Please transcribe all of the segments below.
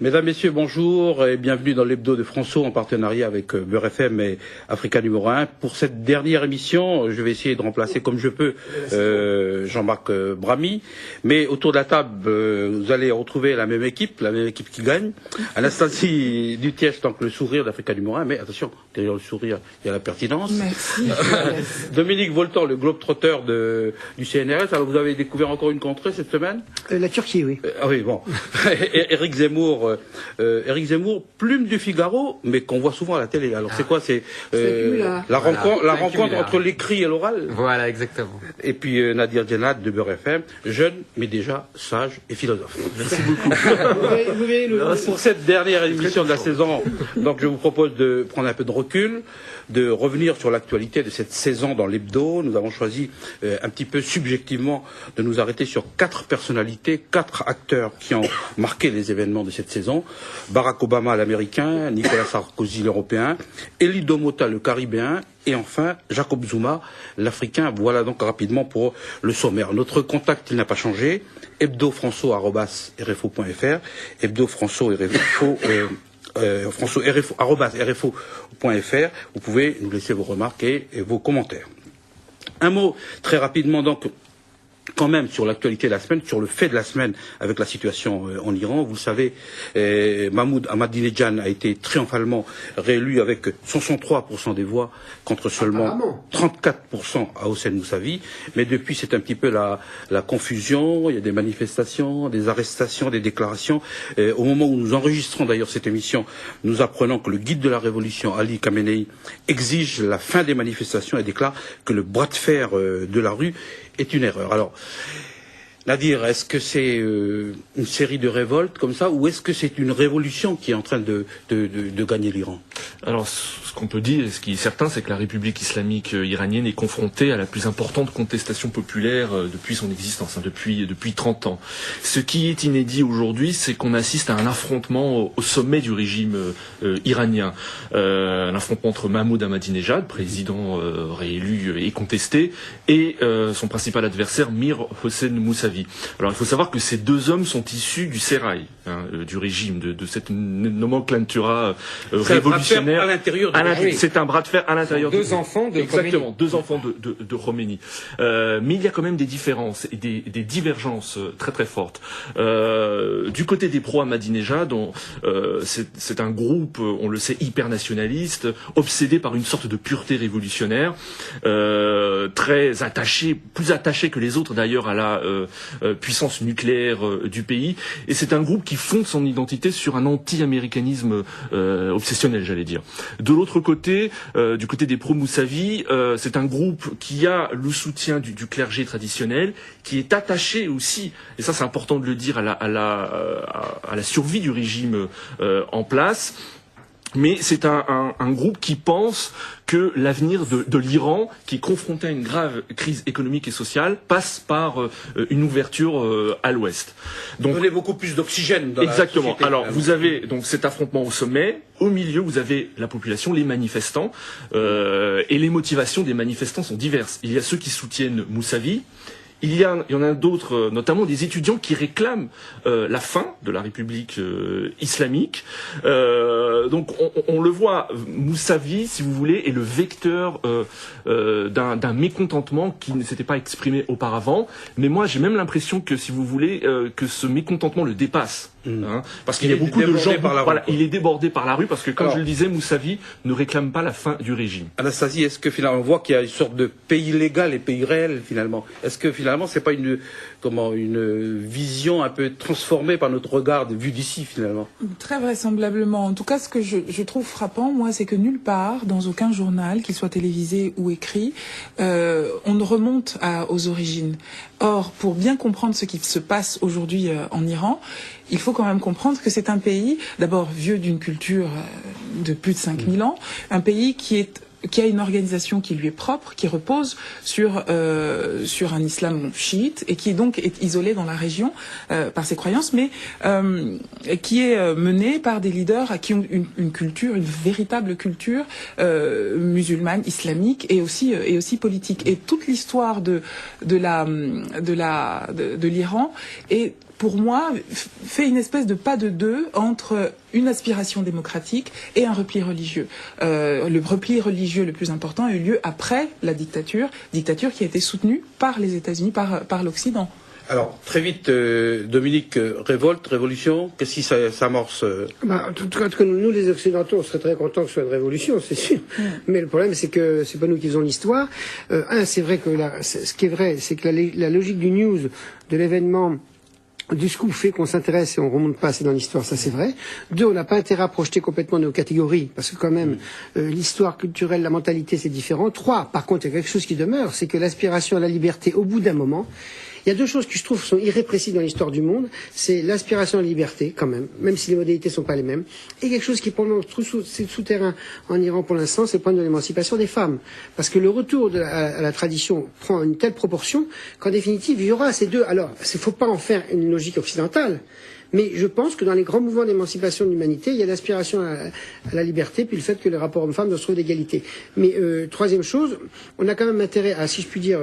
Mesdames, Messieurs, bonjour et bienvenue dans l'hebdo de François en partenariat avec Beurre FM et Africa numéro 1. Pour cette dernière émission, je vais essayer de remplacer comme je peux Jean-Marc Bramy. Mais autour de la table, vous allez retrouver la même équipe qui gagne. Anastasie Dutièche, donc le sourire d'Africa numéro 1. Mais attention, derrière le sourire, il y a la pertinence. Merci. Dominique Voltan, le globe-trotter du CNRS. Alors vous avez découvert encore une contrée cette semaine? La Turquie, oui. Ah oui, bon. Éric Zemmour, plume du Figaro, mais qu'on voit souvent à la télé. Alors c'est quoi? C'est la rencontre entre l'écrit et l'oral. Voilà, exactement. Et puis Nadir Djenad de Beurre FM, jeune, mais déjà sage et philosophe. Merci beaucoup. Pour cette dernière émission de la saison, donc je vous propose de prendre un peu de recul, de revenir sur l'actualité de cette saison dans l'hebdo. Nous avons choisi un petit peu subjectivement de nous arrêter sur 4 personnalités, 4 acteurs qui ont marqué les événements de cette saison. Barack Obama, l'américain, Nicolas Sarkozy, l'européen, Elie Domota, le caribéen, et enfin Jacob Zuma, l'africain. Voilà donc rapidement pour le sommaire. Notre contact, il n'a pas changé. hebdofranço@rfo.fr, hebdofranço@rfo.fr. Vous pouvez nous laisser vos remarques et vos commentaires. Un mot très rapidement donc quand même sur l'actualité de la semaine, sur le fait de la semaine avec la situation en Iran. Vous le savez, Mahmoud Ahmadinejad a été triomphalement réélu avec 63% des voix contre seulement 34% à Hossein Mousavi. Mais depuis, c'est un petit peu la confusion. Il y a des manifestations, des arrestations, des déclarations. Au moment où nous enregistrons d'ailleurs cette émission, nous apprenons que le guide de la révolution, Ali Khamenei, exige la fin des manifestations et déclare que le bras de fer de la rue est une erreur. Alors, Nadir, est-ce que c'est une série de révoltes comme ça, ou est-ce que c'est une révolution qui est en train de gagner l'Iran? Alors, ce qu'on peut dire, et ce qui est certain, c'est que la République islamique iranienne est confrontée à la plus importante contestation populaire depuis son existence, depuis 30 ans. Ce qui est inédit aujourd'hui, c'est qu'on assiste à un affrontement au sommet du régime iranien. Un affrontement entre Mahmoud Ahmadinejad, président réélu et contesté, et son principal adversaire, Mir Hossein Mousavi. Alors, il faut savoir que ces deux hommes sont issus du sérail, du régime, de cette nomenclatura révolutionnaire. À l'intérieur c'est un bras de fer à l'intérieur deux enfants de exactement, deux enfants de Khomeini. Mais il y a quand même des différences et des divergences très très fortes. Du côté des pro-Ahmadinejad, c'est un groupe, on le sait, hyper nationaliste, obsédé par une sorte de pureté révolutionnaire, très attaché, plus attaché que les autres d'ailleurs à la puissance nucléaire du pays. Et c'est un groupe qui fonde son identité sur un anti-américanisme obsessionnel, j'allais dire. De l'autre côté, du côté des pro-Mousavi, c'est un groupe qui a le soutien du clergé traditionnel, qui est attaché aussi, et ça c'est important de le dire, à la survie du régime en place. Mais c'est un groupe qui pense que l'avenir de l'Iran, qui est confronté à une grave crise économique et sociale, passe par une ouverture à l'ouest. Donc, donner beaucoup plus d'oxygène dans exactement. La société. Alors, vous avez donc cet affrontement au sommet. Au milieu, vous avez la population, les manifestants, et les motivations des manifestants sont diverses. Il y a ceux qui soutiennent Mousavi. Il y en a d'autres, notamment des étudiants qui réclament la fin de la République islamique. Donc on le voit, Mousavi, si vous voulez, est le vecteur d'un mécontentement qui ne s'était pas exprimé auparavant. Mais moi, j'ai même l'impression que, si vous voulez, que ce mécontentement le dépasse. Parce qu'il y a beaucoup de gens, il est débordé par la rue, parce que, comme je le disais, Mousavi ne réclame pas la fin du régime. Anastasie, est-ce que finalement on voit qu'il y a une sorte de pays légal et pays réel finalement? Est-ce que finalement c'est pas une vision un peu transformée par notre regard vue d'ici finalement? Très vraisemblablement. En tout cas, ce que je trouve frappant, moi, c'est que nulle part, dans aucun journal, qu'il soit télévisé ou écrit, on ne remonte aux origines. Or, pour bien comprendre ce qui se passe aujourd'hui en Iran, il faut quand même comprendre que c'est un pays, d'abord vieux d'une culture de plus de 5000 ans, un pays qui a une organisation qui lui est propre, qui repose sur un islam chiite et qui donc est isolé dans la région par ses croyances, mais qui est mené par des leaders qui ont une culture, une véritable culture musulmane, islamique et aussi politique. Et toute l'histoire de l'Iran est pour moi, fait une espèce de pas de deux entre une aspiration démocratique et un repli religieux. Le repli religieux le plus important a eu lieu après la dictature qui a été soutenue par les États-Unis, par l'Occident. Alors, très vite, Dominique, révolution, qu'est-ce qui s'amorce En tout cas, nous, les Occidentaux, on serait très contents que ce soit une révolution, c'est sûr. Mais le problème, c'est que c'est pas nous qui faisons l'histoire. C'est vrai que ce qui est vrai, c'est que la logique du news, de l'événement, du scoop fait qu'on s'intéresse et on remonte pas assez dans l'histoire, ça c'est vrai. Deux, on n'a pas intérêt à projeter complètement nos catégories, parce que quand même, l'histoire culturelle, la mentalité, c'est différent. Trois, par contre, il y a quelque chose qui demeure, c'est que l'aspiration à la liberté, au bout d'un moment, il y a deux choses que je trouve sont irrépressibles dans l'histoire du monde. C'est l'aspiration à la liberté, quand même si les modalités sont pas les mêmes. Et quelque chose qui, pour le moment, c'est souterrain en Iran pour l'instant, c'est le point de l'émancipation des femmes. Parce que le retour à la tradition prend une telle proportion qu'en définitive, il y aura ces deux. Alors, il ne faut pas en faire une logique occidentale. Mais je pense que dans les grands mouvements d'émancipation de l'humanité, il y a l'aspiration à la liberté, puis le fait que les rapports hommes-femmes doivent se trouver d'égalité. Mais troisième chose, on a quand même intérêt à, si je puis dire,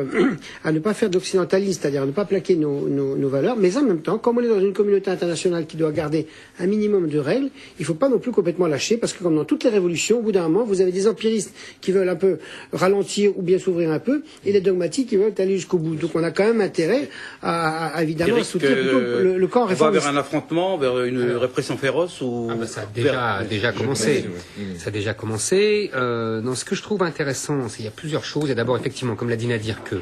à ne pas faire d'occidentalisme, c'est-à-dire à ne pas plaquer nos valeurs, mais en même temps, comme on est dans une communauté internationale qui doit garder un minimum de règles, il ne faut pas non plus complètement lâcher, parce que comme dans toutes les révolutions, au bout d'un moment, vous avez des empiristes qui veulent un peu ralentir ou bien s'ouvrir un peu, et les dogmatiques qui veulent aller jusqu'au bout. Donc on a quand même intérêt à évidemment soutenir plutôt le camp réformiste. Vers une répression féroce ou ça a déjà commencé. Ça a déjà commencé. Non, ce que je trouve intéressant, c'est qu'il y a plusieurs choses. Il y a d'abord effectivement, comme l'a dit Nadir, que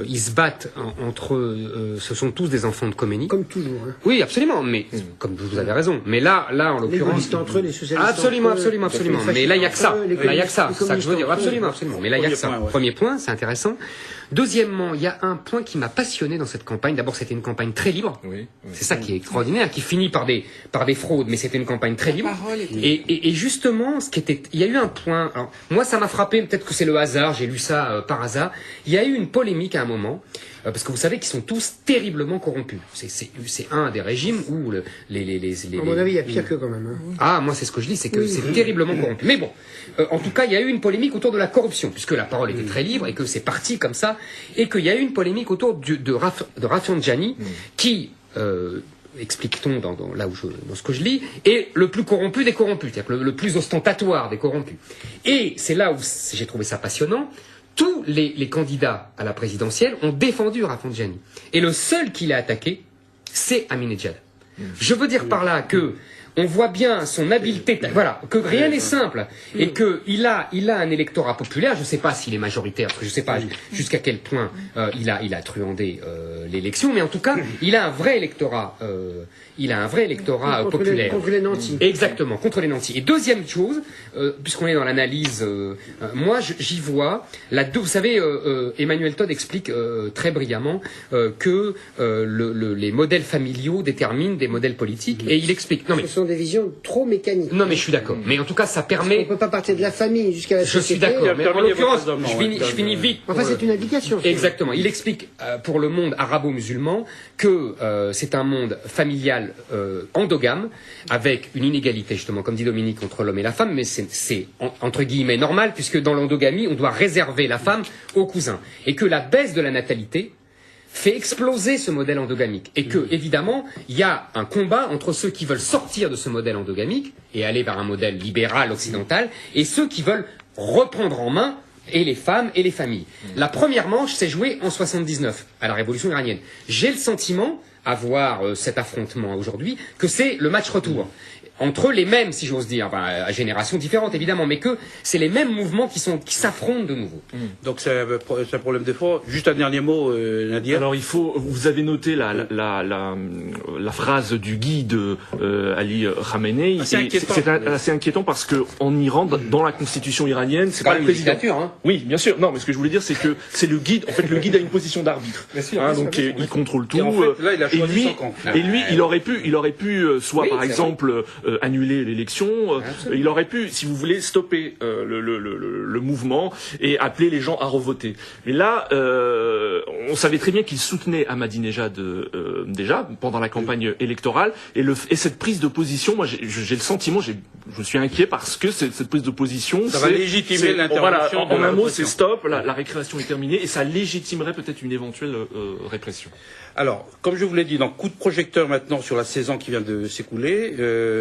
ils se battent entre eux. Ce sont tous des enfants de Khomeini. Comme toujours. Hein. Oui, absolument. Mais comme vous avez raison. Mais là, en l'occurrence, entre eux, les socialistes absolument. Mais là, il y a que ça. Là, il y a que ça. C'est ça que je veux dire. Absolument. Mais là, il y a que ça. Ouais. Premier point, c'est intéressant. Deuxièmement, il y a un point qui m'a passionné dans cette campagne. D'abord, c'était une campagne très libre. Oui. C'est ça qui est extraordinaire, qui finit par des fraudes, mais c'était une campagne très libre. Et justement, il y a eu un point. Alors, moi, ça m'a frappé. Peut-être que c'est le hasard. J'ai lu ça par hasard. Il y a eu une polémique à un moment. Parce que vous savez qu'ils sont tous terriblement corrompus. C'est un des régimes où à mon avis, il y a pire que quand même. Hein. Ah, moi, c'est ce que je dis, c'est que c'est terriblement corrompu. Mais bon, en tout cas, il y a eu une polémique autour de la corruption, puisque la parole était très libre et que c'est parti comme ça, et qu'il y a eu une polémique autour de Rafsanjani, qui, explique-t-on dans ce que je lis, est le plus corrompu des corrompus, c'est-à-dire le plus ostentatoire des corrompus. Et c'est là où j'ai trouvé ça passionnant. Tous les candidats à la présidentielle ont défendu Rafsanjani. Et le seul qui l'a attaqué, c'est Ahmadinejad. Je veux dire par là que on voit bien son habileté, voilà, que rien n'est simple et que il a un électorat populaire. Je ne sais pas s'il est majoritaire, je ne sais pas jusqu'à quel point il a truandé l'élection, mais en tout cas, il a un vrai électorat. Populaire. Contre les nantis. Exactement, contre les nantis. Et deuxième chose, puisqu'on est dans l'analyse, moi j'y vois, vous savez, Emmanuel Todd explique très brillamment que les modèles familiaux déterminent des modèles politiques, et il explique. Non mais ce sont des visions trop mécaniques. Non mais je suis d'accord. Mais en tout cas, ça permet. On peut pas partir de la famille jusqu'à la société. Je suis d'accord. Mais en l'occurrence, je finis vite. Enfin, c'est une indication. Exactement. Il explique pour le monde arabo-musulman que c'est un monde familial endogame, avec une inégalité, justement, comme dit Dominique, entre l'homme et la femme, mais c'est entre guillemets normal, puisque dans l'endogamie, on doit réserver la femme aux cousins. Et que la baisse de la natalité fait exploser ce modèle endogamique. Et que, évidemment, il y a un combat entre ceux qui veulent sortir de ce modèle endogamique et aller vers un modèle libéral occidental, et ceux qui veulent reprendre en main et les femmes et les familles. La première manche s'est jouée en 79, à la révolution iranienne. J'ai le sentiment, à voir cet affrontement aujourd'hui, que c'est le match retour. Entre les mêmes, si j'ose dire, à générations différentes évidemment, mais que c'est les mêmes mouvements qui s'affrontent de nouveau. Donc c'est un problème de foi. Juste un dernier mot, Nadir. Alors vous avez noté la phrase du guide Ali Khamenei. C'est assez inquiétant parce que en Iran, dans la constitution iranienne, c'est pas le président. Hein. Oui, bien sûr. Non, mais ce que je voulais dire, c'est que c'est le guide. En fait, le guide a une position d'arbitre. Donc il contrôle tout. Et en fait, là, il a choisi son camp. Et lui, il aurait pu soit par exemple annuler l'élection. Il aurait pu, si vous voulez, stopper le mouvement et appeler les gens à revoter. Mais là, on savait très bien qu'il soutenait Ahmadinejad déjà pendant la campagne électorale, et cette prise de position, moi j'ai le sentiment, j'ai je suis inquiet parce que cette prise de position, ça va légitimer l'intervention. Voilà, en un mot, c'est stop, la récréation est terminée et ça légitimerait peut-être une éventuelle répression. Alors, comme je vous l'ai dit, donc coup de projecteur maintenant sur la saison qui vient de s'écouler,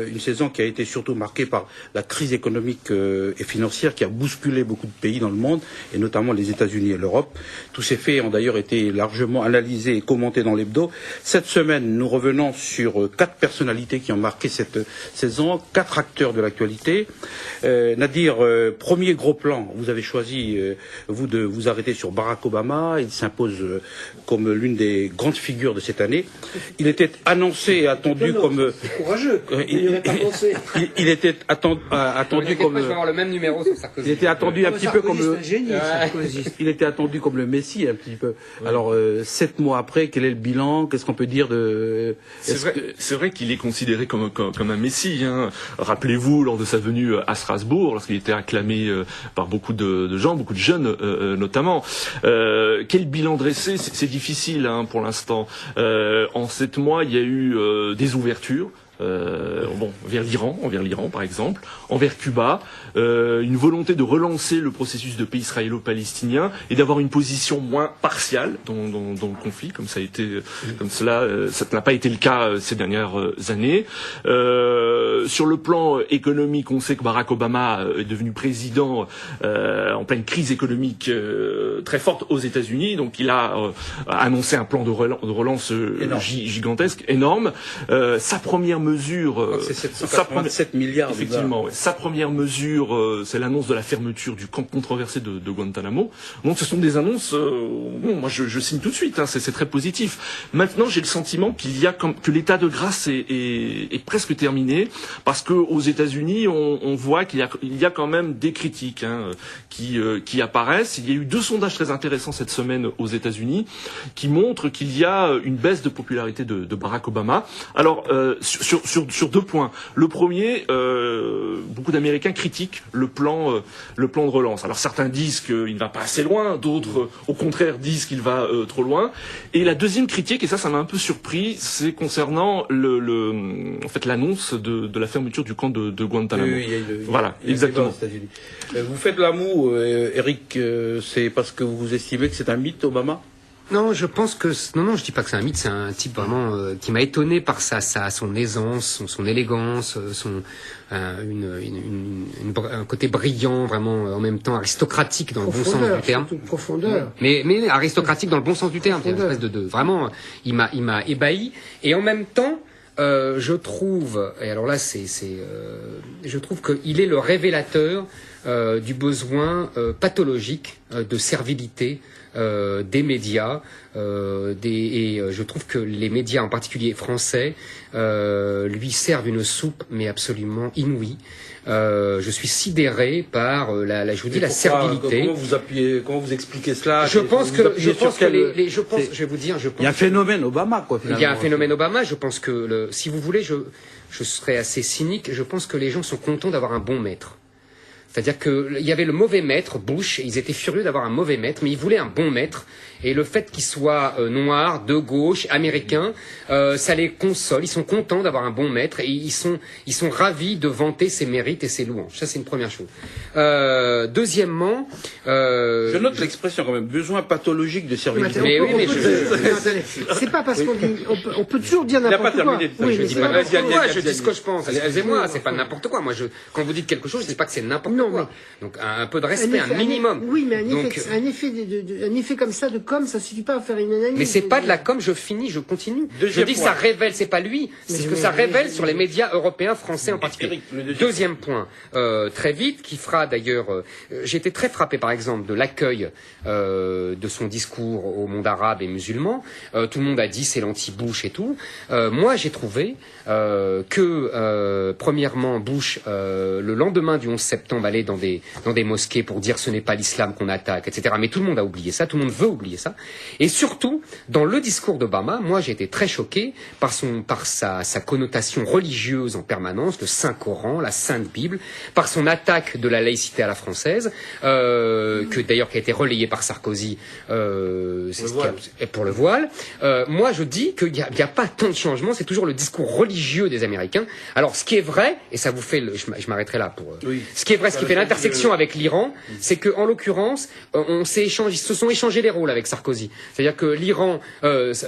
une saison qui a été surtout marquée par la crise économique et financière qui a bousculé beaucoup de pays dans le monde, et notamment les États-Unis et l'Europe. Tous ces faits ont d'ailleurs été largement analysés et commentés dans l'hebdo. Cette semaine, nous revenons sur 4 personnalités qui ont marqué cette saison, 4 acteurs de l'actualité. Nadir, premier gros plan, vous avez choisi, vous, de vous arrêter sur Barack Obama. Il s'impose comme l'une des grandes figures de cette année. Il était annoncé et attendu comme... Courageux. Il était attendu comme... Je vais avoir le même numéro sur Sarkozy. Il était attendu un petit peu comme le... Sarkozy. Il était attendu comme le Messie un petit peu. Ouais. Alors 7 mois après, quel est le bilan? Qu'est-ce qu'on peut dire de... C'est vrai qu'il est considéré comme un Messie. Hein. Rappelez-vous, lors de sa venue à Strasbourg, lorsqu'il était acclamé par beaucoup de gens, beaucoup de jeunes notamment. Quel bilan dresser? C'est difficile hein, pour l'instant. En 7 mois, il y a eu des ouvertures. Vers l'Iran par exemple, envers Cuba, une volonté de relancer le processus de paix israélo-palestinien et d'avoir une position moins partiale dans le conflit, comme ça n'a pas été le cas ces dernières années. Sur le plan économique, on sait que Barack Obama est devenu président en pleine crise économique très forte aux États-Unis, donc il a annoncé un plan de relance gigantesque, énorme. Sa première mesure, c'est 787 milliards. Effectivement, ouais. Sa première mesure, c'est l'annonce de la fermeture du camp controversé de Guantanamo. Donc, ce sont des annonces. Moi, je signe tout de suite. Hein, c'est très positif. Maintenant, j'ai le sentiment que l'état de grâce est presque terminé, parce que aux États-Unis, on voit qu'il y a quand même des critiques hein, qui apparaissent. Il y a eu 2 sondages très intéressants cette semaine aux États-Unis qui montrent qu'il y a une baisse de popularité de Barack Obama. Alors, sur 2 points. Le premier, beaucoup d'Américains critiquent le plan de relance. Alors certains disent qu'il ne va pas assez loin, d'autres au contraire disent qu'il va trop loin. Et la deuxième critique, et ça m'a un peu surpris, c'est concernant l'annonce de la fermeture du camp de Guantanamo. Voilà, exactement. Vous faites la moue, Eric, c'est parce que vous estimez que c'est un mythe, Obama? Non, je pense que je dis pas que c'est un mythe. C'est un type vraiment qui m'a étonné par son aisance, son élégance, un côté brillant, vraiment en même temps aristocratique dans le bon sens du terme. Profondeur. Mais aristocratique dans le bon sens du terme. C'est une espèce de vraiment, il m'a ébahi. Et en même temps, je trouve, et alors là je trouve qu'il est le révélateur du besoin pathologique de servilité des médias et je trouve que les médias en particulier français lui servent une soupe mais absolument inouïe. Je suis sidéré par la servilité. Comment vous expliquez cela? Je vais vous dire, il y a un phénomène Obama, quoi. Il y a un phénomène Obama. Je pense que si vous voulez, je serais assez cynique. Je pense que les gens sont contents d'avoir un bon maître. C'est-à-dire qu'il y avait le mauvais maître, Bush, et ils étaient furieux d'avoir un mauvais maître, mais ils voulaient un bon maître. Et le fait qu'il soit noir, de gauche, américain, ça les console. Ils sont contents d'avoir un bon maître et ils sont ravis de vanter ses mérites et ses louanges. Ça, c'est une première chose. Deuxièmement, je note l'expression quand même, besoin pathologique de servilité. C'est pas parce qu'on dit, on peut toujours dire n'importe quoi. Je dis pas n'importe quoi, je dis ce que je pense. Excusez-moi, c'est pas n'importe quoi. Moi, quand vous dites quelque chose, je dis pas que c'est n'importe quoi. Donc, un peu de respect, un minimum. Oui, mais un effet comme ça de com, ça suffit pas à faire une analyse. Mais c'est pas de la com, je continue. Je dis que ça révèle, c'est pas lui, c'est ce que ça révèle sur les médias européens, français en particulier. Deuxième point, très vite, qui fera d'ailleurs, j'ai été très frappé par exemple de l'accueil de son discours au monde arabe et musulman. Tout le monde a dit c'est l'anti-Bush et tout. Moi j'ai trouvé que premièrement Bush, le lendemain du 11 septembre, aller dans des mosquées pour dire ce n'est pas l'islam qu'on attaque, etc. Mais tout le monde a oublié ça, tout le monde veut oublier ça. Et surtout, dans le discours d'Obama, moi j'ai été très choqué par sa connotation religieuse en permanence, le Saint-Coran, la Sainte Bible, par son attaque de la laïcité à la française, que d'ailleurs qui a été relayée par Sarkozy pour le voile. Moi je dis qu'il n'y a pas tant de changements, c'est toujours le discours religieux des Américains. Alors ce qui est vrai, et ça vous fait, je m'arrêterai là pour... Ce qui est vrai, ce qui fait l'intersection avec l'Iran, c'est que en l'occurrence, ils se sont échangés les rôles avec Sarkozy. C'est-à-dire que l'Iran,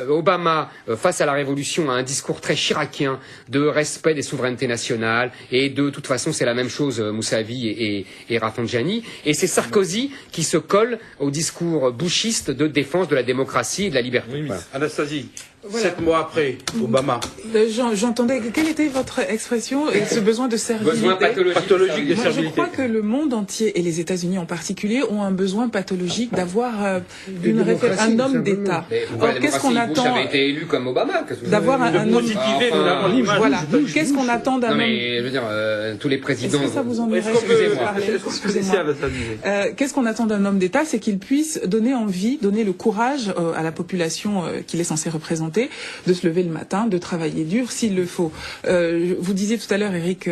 Obama, face à la révolution, a un discours très chiracien de respect des souverainetés nationales, et de toute façon c'est la même chose, Moussavi et Rafsanjani, et c'est Sarkozy qui se colle au discours bushiste de défense de la démocratie et de la liberté. Oui, voilà. Anastasie, Voilà. 7 mois après, Obama. J'entendais, quelle était votre expression et ce besoin de servilité? Besoin pathologique de Moi, je servilité. crois que le monde entier, et les États-Unis en particulier, ont un besoin pathologique d'avoir un homme d'État. Or, qu'est-ce qu'on attend? Bush avait été élu comme Obama. D'avoir un homme... Positiver, nous l'avons l'image. Voilà. Qu'est-ce qu'on attend d'un Non homme... mais je veux dire, tous les présidents... Est-ce que ça vous ennuierait? Qu'est-ce qu'on attend d'un homme d'État? C'est qu'il puisse donner envie, donner le courage à la population qu'il est censé représenter, de se lever le matin, de travailler dur s'il le faut. Vous disiez tout à l'heure, Eric,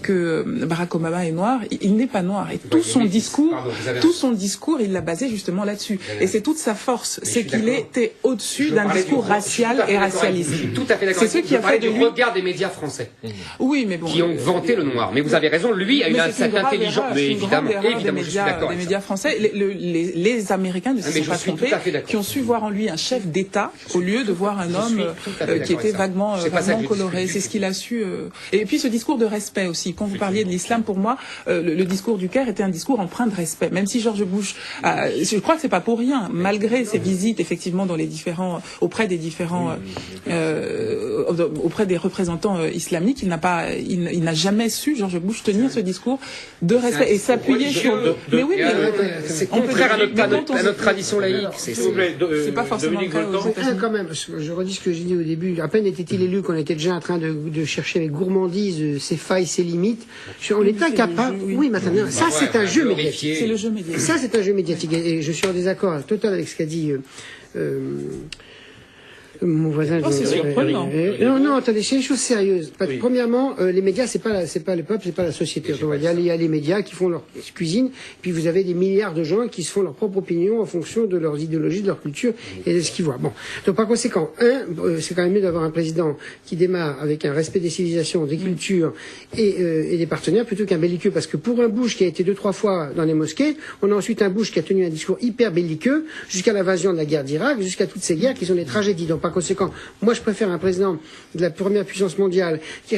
que Barack Obama est noir. Il n'est pas noir. Et tout son discours, il l'a basé justement là-dessus. Et c'est toute sa force. C'est qu'il était au-dessus d'un discours racial et racialiste. Je suis tout à fait d'accord. C'est ce qui a fait de lui... regard des médias français. Oui, mais bon. Qui ont vanté le noir. Mais vous avez raison, lui a eu cette intelligence. Mais évidemment, je suis d'accord. Des médias français, les Américains ne se sont pas trompés, qui ont su voir en lui un chef d'État au lieu de voir un homme qui était vaguement coloré. C'est ce qu'il a su. Et puis ce discours de respect aussi. Quand vous parliez de l'islam, pour moi, le discours du Caire était un discours empreint de respect. Même si George Bush, je crois que c'est pas pour rien, malgré ses visites effectivement dans les différents, auprès des représentants islamiques, il n'a jamais su, George Bush, tenir ce discours de respect et s'appuyer sur. Mais oui, c'est contraire à notre tradition laïque. C'est pas forcément le cas aux États-Unis. Quand même, je redis ce que j'ai dit au début. À peine était-il élu qu'on était déjà en train de chercher avec gourmandise ses failles, ses limites. On est incapable. Oui, maintenant, ça c'est un jeu médiatique. C'est le jeu médiatique. Ça c'est un jeu médiatique. Et je suis en désaccord total avec ce qu'a dit mon voisin. C'est surprenant. Non, attendez, c'est une chose sérieuse. Premièrement, les médias, c'est pas le peuple, c'est pas la société. Il y a les médias qui font leur cuisine, puis vous avez des milliards de gens qui se font leur propre opinion en fonction de leurs idéologies, de leur culture et de ce qu'ils voient. Bon, donc par conséquent, c'est quand même mieux d'avoir un président qui démarre avec un respect des civilisations, des cultures et des partenaires plutôt qu'un belliqueux, parce que pour un Bush qui a été 2-3 fois dans les mosquées, on a ensuite un Bush qui a tenu un discours hyper belliqueux jusqu'à l'invasion de la guerre d'Irak, jusqu'à toutes ces guerres qui sont des tragédies. Donc par conséquent, moi je préfère un président de la première puissance mondiale qui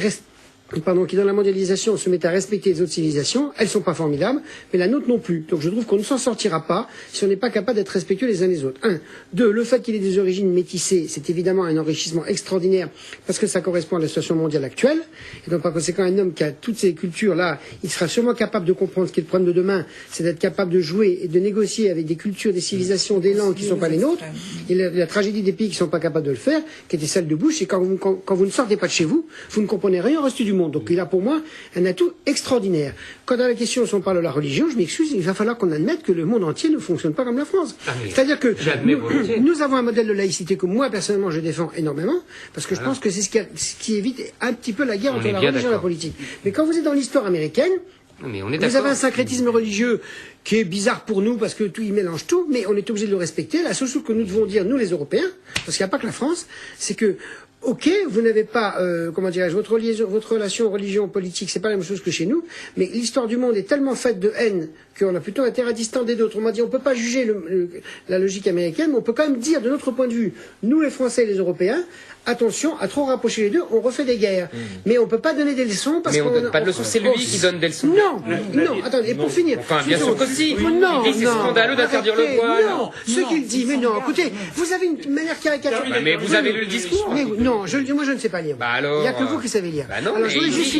dans la mondialisation se met à respecter les autres civilisations. Elles sont pas formidables, mais la nôtre non plus. Donc je trouve qu'on ne s'en sortira pas si on n'est pas capable d'être respectueux les uns les autres. 1. 2. Le fait qu'il ait des origines métissées, c'est évidemment un enrichissement extraordinaire parce que ça correspond à la situation mondiale actuelle. Et donc par conséquent, un homme qui a toutes ces cultures-là, il sera sûrement capable de comprendre ce qui est le problème de demain, c'est d'être capable de jouer et de négocier avec des cultures, des civilisations, des langues qui ne sont pas les nôtres. Et la tragédie des pays qui ne sont pas capables de le faire, qui était celle de Bush, c'est quand vous ne sortez pas de chez vous, vous ne comprenez rien au reste du monde. Donc il a pour moi un atout extraordinaire. Quand à la question si on parle de la religion, je m'excuse, il va falloir qu'on admette que le monde entier ne fonctionne pas comme la France. C'est-à-dire que nous avons un modèle de laïcité que moi personnellement je défends énormément, parce que je pense que c'est ce qui évite un petit peu la guerre entre la religion et la politique. Mais quand vous êtes dans l'histoire américaine, vous avez un syncrétisme religieux qui est bizarre pour nous parce que tout, il mélange tout, mais on est obligé de le respecter. La seule chose que nous devons dire, nous les Européens, parce qu'il n'y a pas que la France, c'est que ok, vous n'avez pas, votre relation religion-politique, c'est pas la même chose que chez nous, mais l'histoire du monde est tellement faite de haine qu'on a plutôt intérêt à distander d'autres. On m'a dit, on peut pas juger la logique américaine, mais on peut quand même dire de notre point de vue, nous les Français et les Européens, attention, à trop rapprocher les deux, on refait des guerres. Mais on peut pas donner des leçons parce qu'on... Mais on donne pas de leçons, c'est lui qui donne des leçons. Non, attendez, et pour finir... Enfin, bien sûr que si. Non, c'est scandaleux d'interdire le voile. Non, ce qu'il dit, mais non, écoutez, vous avez une manière caricaturale. Mais vous avez lu le discours? Non, moi je ne sais pas lire. Bah alors... Il n'y a que vous qui savez lire. Bah non, alors je voulais juste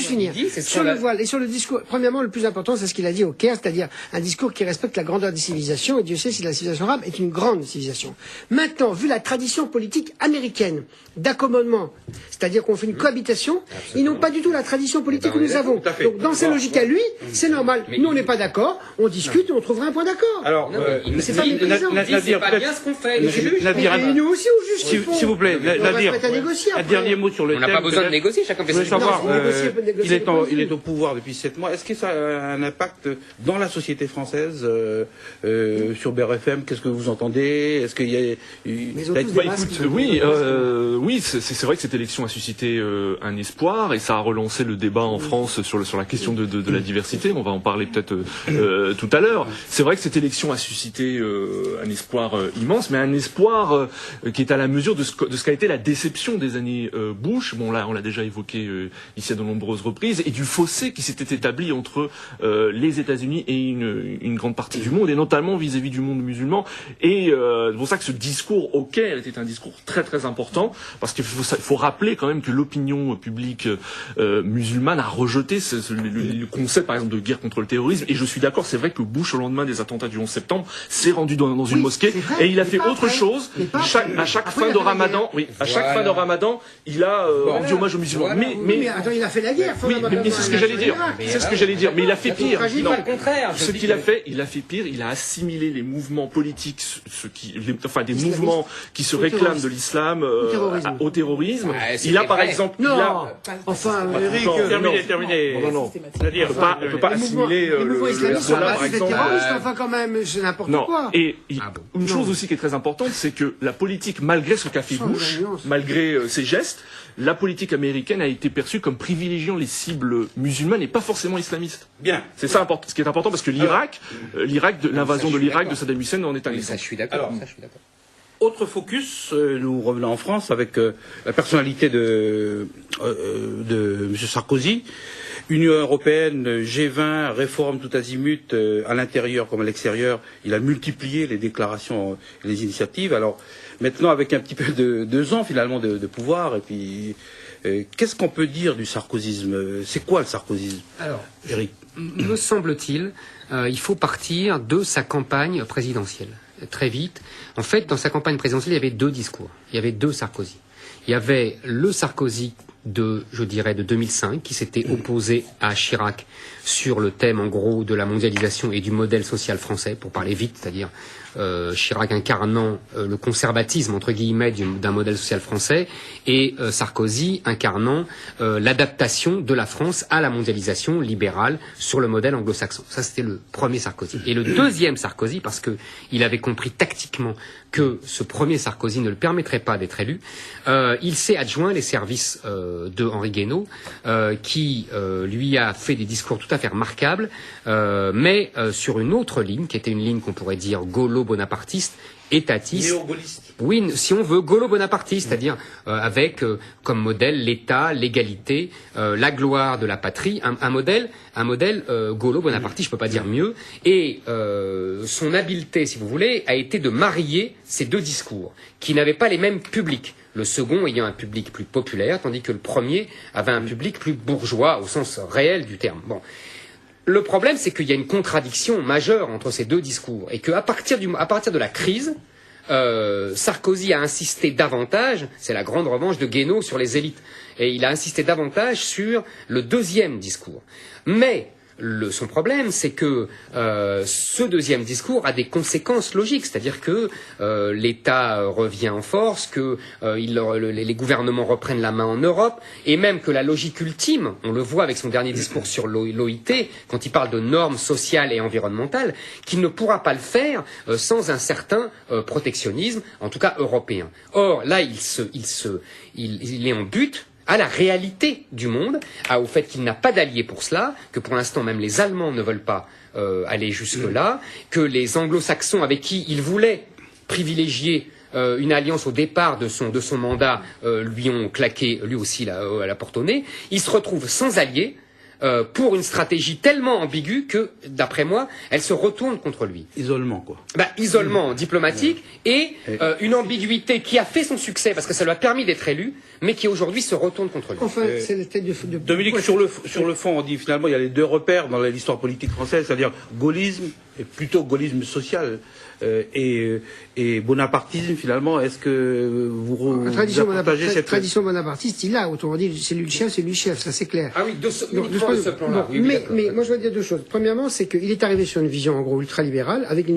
finir. Sur le voile et sur le discours, premièrement, le plus important, c'est ce qu'il a dit au Caire, c'est-à-dire un discours qui respecte la grandeur des civilisations, et Dieu sait si la civilisation arabe est une grande civilisation. Maintenant, vu la tradition politique américaine, américaine d'accommodement, c'est-à-dire qu'on fait une cohabitation, ils n'ont pas du tout la tradition politique que nous avons. tout à fait. Donc dans sa logique à lui, c'est normal. Mais Nous, on n'est pas d'accord, on discute et on trouvera un point d'accord. Alors, Non, mais il c'est dit- pas il dit, méprisant. c'est pas bien ce qu'on fait. les juges. Nadir, Et nous aussi, on juge. ce qu'ils font. s'il vous plaît, On va Nadir, se mettre à négocier un après. dernier mot sur le On thème. n'a pas besoin de peut-être. négocier, chacun fait Je ce voulais qu'il veut. savoir, Non, négocier, peut négocier, il est pas il est possible. au pouvoir depuis 7 mois. Est-ce que ça a un impact dans la société française sur BRFM? Qu'est-ce que vous entendez? Est-ce qu'il y a ils ont ça a tous été- des masques. Écoute, oui, c'est vrai que cette élection a suscité un espoir et ça a relancé le débat en France sur la question de la diversité. On va en parler peut-être tout à l'heure. C'est vrai que cette élection a suscité un espoir immense, mais un espoir qui est à la mesure de ce qu'a été la déception des années Bush. Bon là, on l'a déjà évoqué ici à de nombreuses reprises, et du fossé qui s'était établi entre les États-Unis et une grande partie du monde, et notamment vis-à-vis du monde musulman. Et c'est pour ça que ce discours au Caire était un discours très très important, parce qu'il faut rappeler quand même que l'opinion publique musulmane a rejeté le concept, par exemple, de guerre contre le terrorisme. Et je suis d'accord, c'est vrai que Bush, au lendemain des attentats du 11 septembre, s'est rendu dans une Oui, mosquée c'est vrai, et il a mais fait pas autre après. chose. Mais pas À chaque après, fin il a de fait la Ramadan, guerre. oui, à chaque Voilà. fin de Ramadan, il a rendu hommage aux musulmans. Voilà. Mais attends, il a fait la guerre. Oui, mais c'est ce que j'allais dire. C'est ce que j'allais dire. Mais il a fait pire. tragique. Non. Pas le contraire. je Ce dis qu'il a que- fait, il a fait pire. Il a assimilé les mouvements politiques, des mouvements qui se Au réclament terrorisme. de l'islam Au terrorisme. au terrorisme. Ouais, Il a par vrai. exemple, Non, il a, enfin, Attends, Eric, terminé. non. C'est-à-dire, on peut pas assimimer les mouvements le islamistes sont Hezbollah, pas par des exemple. terroristes, enfin quand même, c'est n'importe Non, quoi. et Ah bon. une chose Non. aussi qui est très importante, c'est que la politique, malgré ce qu'a fait Sans Bush, nuance. malgré ses gestes, la politique américaine a été perçue comme privilégiant les cibles musulmanes et pas forcément islamistes. bien. C'est ça ce qui est important, parce que l'Irak, l'invasion de l'Irak de Saddam Hussein en est un Mais exemple. ça, je suis d'accord. Alors, ça, je suis d'accord. Autre focus, nous revenons en France avec la personnalité de M. Sarkozy. Union européenne, G20, réforme tout azimut, à l'intérieur comme à l'extérieur. Il a multiplié les déclarations et les initiatives. Alors maintenant, avec un petit peu de 2 ans finalement de pouvoir, et puis qu'est-ce qu'on peut dire du sarkozysme? C'est quoi le sarkozysme, Alors, Eric? me semble-t-il, il faut partir de sa campagne présidentielle. Très vite. En fait, dans sa campagne présidentielle, il y avait 2 discours. Il y avait 2 Sarkozy. Il y avait le Sarkozy de 2005, qui s'était opposé à Chirac sur le thème, en gros, de la mondialisation et du modèle social français, pour parler vite, c'est-à-dire Chirac incarnant le conservatisme, entre guillemets, d'un modèle social français, et Sarkozy incarnant l'adaptation de la France à la mondialisation libérale sur le modèle anglo-saxon. Ça, c'était le premier Sarkozy. Et le deuxième Sarkozy, parce que il avait compris tactiquement que ce premier Sarkozy ne le permettrait pas d'être élu, il s'est adjoint les services de Henri Guénaud, qui lui a fait des discours tout à fait remarquables, mais sur une autre ligne, qui était une ligne qu'on pourrait dire gaulo-bonapartiste, étatiste. Néo-gaulliste. Oui, si on veut, gaulo-bonapartiste, c'est-à-dire avec comme modèle l'État, l'égalité, la gloire de la patrie, un modèle gaulo-bonapartiste, je peux pas dire mieux. Et son habileté, si vous voulez, a été de marier ces 2 discours, qui n'avaient pas les mêmes publics. Le second ayant un public plus populaire, tandis que le premier avait un public plus bourgeois, au sens réel du terme. Bon. Le problème, c'est qu'il y a une contradiction majeure entre ces 2 discours, et qu'à partir de la crise, Sarkozy a insisté davantage, c'est la grande revanche de Guénaud sur les élites, et il a insisté davantage sur le deuxième discours. Mais son problème, c'est que ce deuxième discours a des conséquences logiques, c'est-à-dire que l'État revient en force, que les gouvernements reprennent la main en Europe, et même que la logique ultime, on le voit avec son dernier discours sur l'OIT, quand il parle de normes sociales et environnementales, qu'il ne pourra pas le faire sans un certain protectionnisme, en tout cas européen. Or, là, il est en butte à la réalité du monde, au fait qu'il n'a pas d'alliés pour cela, que pour l'instant même les Allemands ne veulent pas aller jusque-là, que les Anglo-Saxons avec qui il voulait privilégier une alliance au départ de son mandat lui ont claqué lui aussi à la porte au nez. Il se retrouve sans alliés pour une stratégie tellement ambiguë que, d'après moi, elle se retourne contre lui. Isolement, quoi. Isolement diplomatique et une ambiguïté qui a fait son succès parce que ça lui a permis d'être élu, mais qui aujourd'hui se retourne contre lui. Enfin, c'est la tête Dominique, sur le fond, on dit finalement il y a les 2 repères dans l'histoire politique française, c'est-à-dire gaullisme et plutôt gaullisme social et bonapartisme finalement. Est-ce que vous partagez cette tradition bonapartiste, il a, autrement dit, c'est lui le chef, ça c'est clair. Ah oui, uniquement de ce plan-là. Oui, mais moi je veux dire deux choses. Premièrement, c'est qu'il est arrivé sur une vision en gros ultralibérale, avec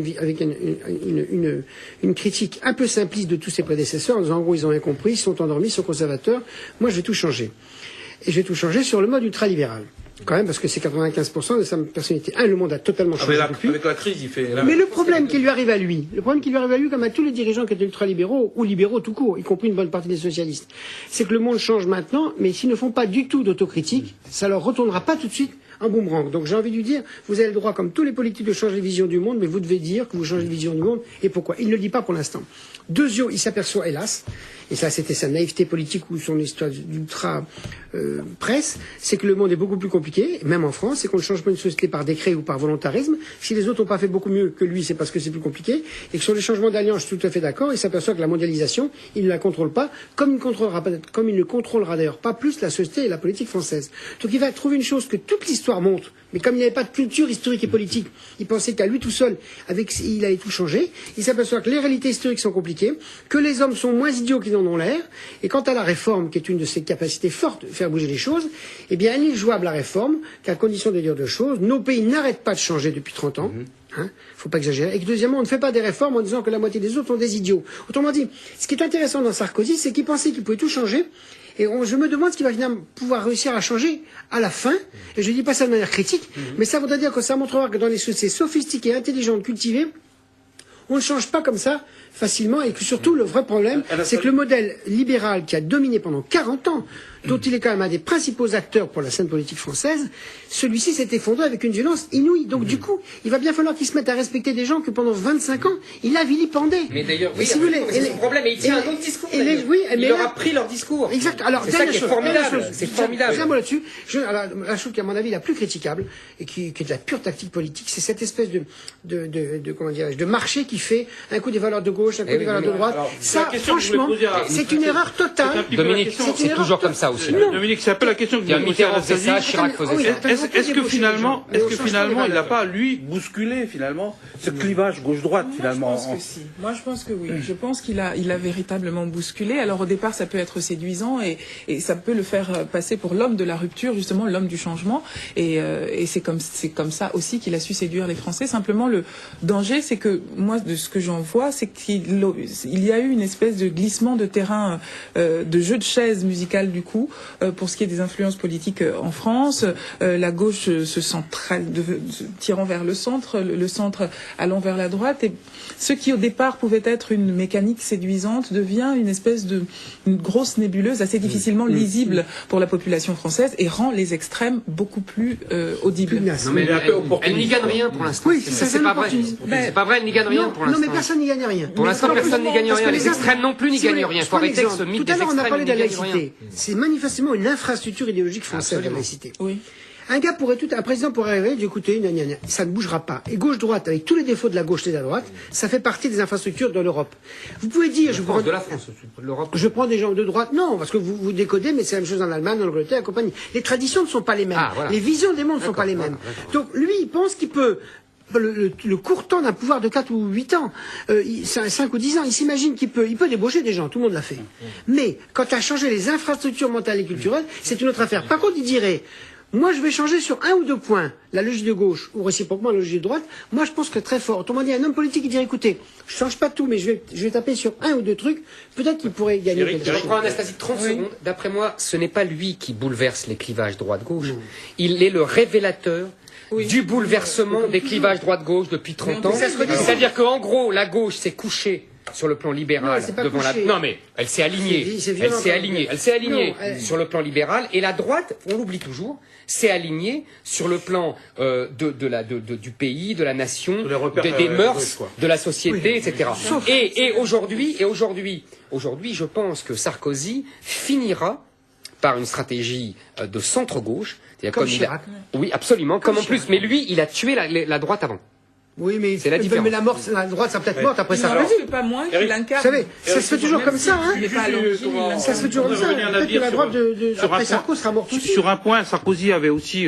une critique un peu simpliste de tous ses prédécesseurs, en disant en gros ils ont rien compris, ils sont endormis, ils sont conservateurs. Moi je vais tout changer. Et je vais tout changer sur le mode ultralibéral. Quand même, parce que c'est 95% de sa personnalité. Le monde a totalement changé depuis. Avec la crise, il fait... Mais le problème qui lui arrive à lui, comme à tous les dirigeants qui étaient ultralibéraux, ou libéraux tout court, y compris une bonne partie des socialistes, c'est que le monde change maintenant, mais s'ils ne font pas du tout d'autocritique, ça leur retournera pas tout de suite un boomerang. Donc j'ai envie de lui dire, vous avez le droit, comme tous les politiques, de changer de vision du monde, mais vous devez dire que vous changez de vision du monde, et pourquoi. Il ne le dit pas pour l'instant. Deuxièmement, il s'aperçoit, hélas, et ça c'était sa naïveté politique ou son histoire d'ultra-presse, c'est que le monde est beaucoup plus compliqué, même en France, c'est qu'on ne change pas une société par décret ou par volontarisme. Si les autres n'ont pas fait beaucoup mieux que lui, c'est parce que c'est plus compliqué, et que sur les changements d'alliance, je suis tout à fait d'accord, il s'aperçoit que la mondialisation, il ne la contrôle pas, comme il ne contrôlera d'ailleurs pas plus la société et la politique française. Donc il va trouver une chose que toute l'histoire montre, mais comme il n'y avait pas de culture historique et politique, il pensait qu'à lui tout seul, il allait tout changer. Il s'aperçoit que les réalités historiques sont compliquées, que les hommes sont moins idiots qu'ils n'en ont l'air, et quant à la réforme, qui est une de ses capacités fortes de faire bouger les choses, eh bien elle est jouable la réforme, qu'à condition de dire deux choses. Nos pays n'arrêtent pas de changer depuis 30 ans. Faut pas exagérer. Et que deuxièmement, on ne fait pas des réformes en disant que la moitié des autres sont des idiots. Autrement dit, ce qui est intéressant dans Sarkozy, c'est qu'il pensait qu'il pouvait tout changer. Et je me demande ce qu'il va finalement pouvoir réussir à changer à la fin. Et je ne dis pas ça de manière critique, mais ça voudrait dire que ça montrera que dans les sociétés sophistiquées, intelligentes, cultivées, on ne change pas comme ça facilement, et que surtout le vrai problème, c'est que le modèle libéral qui a dominé pendant 40 ans, dont il est quand même un des principaux acteurs pour la scène politique française, celui-ci s'est effondré avec une violence inouïe. Donc du coup, il va bien falloir qu'il se mette à respecter des gens que pendant 25 ans, il a vilipendé. Mais d'ailleurs, oui, si vous voulez, c'est son problème, et il tient un autre discours. Il leur a pris leur discours. Exact. Alors, c'est ça qui est formidable. C'est formidable. Un mot là-dessus. La chose qui, à mon avis, la plus critiquable, et qui est de la pure tactique politique, c'est cette espèce de marché qui fait un coup des valeurs de gauche, un coup des valeurs de droite. Ça, franchement, c'est une erreur totale. Dominique, c'est toujours comme ça aussi. Dominique, c'est un peu la question que vous posez à Anastasie. Chirac faisait ça. Est-ce que finalement, il n'a pas, lui, bousculé, finalement, ce clivage gauche-droite, finalement? Moi, je pense que oui. Je pense qu'il a véritablement bousculé. Alors, au départ, ça peut être séduisant et ça peut le faire passer pour l'homme de la rupture, justement, l'homme du changement. Et c'est comme ça aussi qu'il a su séduire les Français. Simplement, le danger, c'est que, moi, de ce que j'en vois, c'est qu'il y a eu une espèce de glissement de terrain, de jeu de chaises musicales, du coup, pour ce qui est des influences politiques en France. La gauche se tirant vers le centre allant vers la droite. Et ce qui, au départ, pouvait être une mécanique séduisante devient une espèce une grosse nébuleuse assez difficilement lisible pour la population française et rend les extrêmes beaucoup plus audibles. Non, mais elle n'y gagne rien pour l'instant. Oui, c'est pas vrai. C'est pas vrai, elle n'y gagne rien pour l'instant. Non, mais personne n'y gagne rien. Pour l'instant, personne n'y gagne rien. Les extrêmes non plus n'y gagnent rien. Il faut arrêter avec ce mythe des extrêmes. Tout à l'heure, on a parlé de la laïcité. C'est manifestement une infrastructure idéologique française, la laïcité. Oui. Un président pourrait arriver et dire, écoutez, ça ne bougera pas. Et gauche-droite, avec tous les défauts de la gauche et de la droite, ça fait partie des infrastructures de l'Europe. Vous pouvez dire, de la France, de l'Europe. Je prends des gens de droite, non, parce que vous décodez, mais c'est la même chose en Allemagne, en Angleterre et compagnie. Les traditions ne sont pas les mêmes. Voilà. Les visions des mondes ne sont pas les mêmes. Donc, lui, il pense qu'il peut, le court temps d'un pouvoir de 4 ou 8 ans, 5 ou 10 ans, il s'imagine il peut débaucher des gens, tout le monde l'a fait. Mais, quand à changer les infrastructures mentales et culturelles, c'est une autre affaire. Par contre, il dirait, moi, je vais changer sur 1 ou 2 points la logique de gauche ou réciproquement la logique de droite. Moi, je pense que très fort. Autrement dit, un homme politique qui dirait, écoutez, je change pas tout, mais je vais taper sur 1 ou 2 trucs. Peut-être qu'il pourrait gagner quelque chose. Je reprends Anastasie 30 secondes. D'après moi, ce n'est pas lui qui bouleverse les clivages droite-gauche. Il est le révélateur du bouleversement des clivages droite-gauche depuis 30 ans. C'est-à-dire qu'en gros, la gauche s'est couchée sur le plan libéral devant la... Non, mais elle s'est alignée. Elle s'est alignée sur le plan libéral. Et la droite, on l'oublie toujours, s'est alignée sur le plan du pays, de la nation, des mœurs, de la société, etc. Et aujourd'hui, je pense que Sarkozy finira par une stratégie de centre-gauche. Comme Chirac. Oui, absolument. Comme en plus, mais lui, il a tué la droite avant. Oui, mais C'est la différence. Mais la mort, la droite, ça peut-être morte après Il ça. n'en reste pas moins qu'il incarne. Vous savez, ça se fait toujours comme ça, hein. Il n'est pas à l'origine, il l'incarne. Ça se fait toujours comme ça. Peut-être que la droite après Sarko sera morte aussi. Sur un point, Sarkozy avait aussi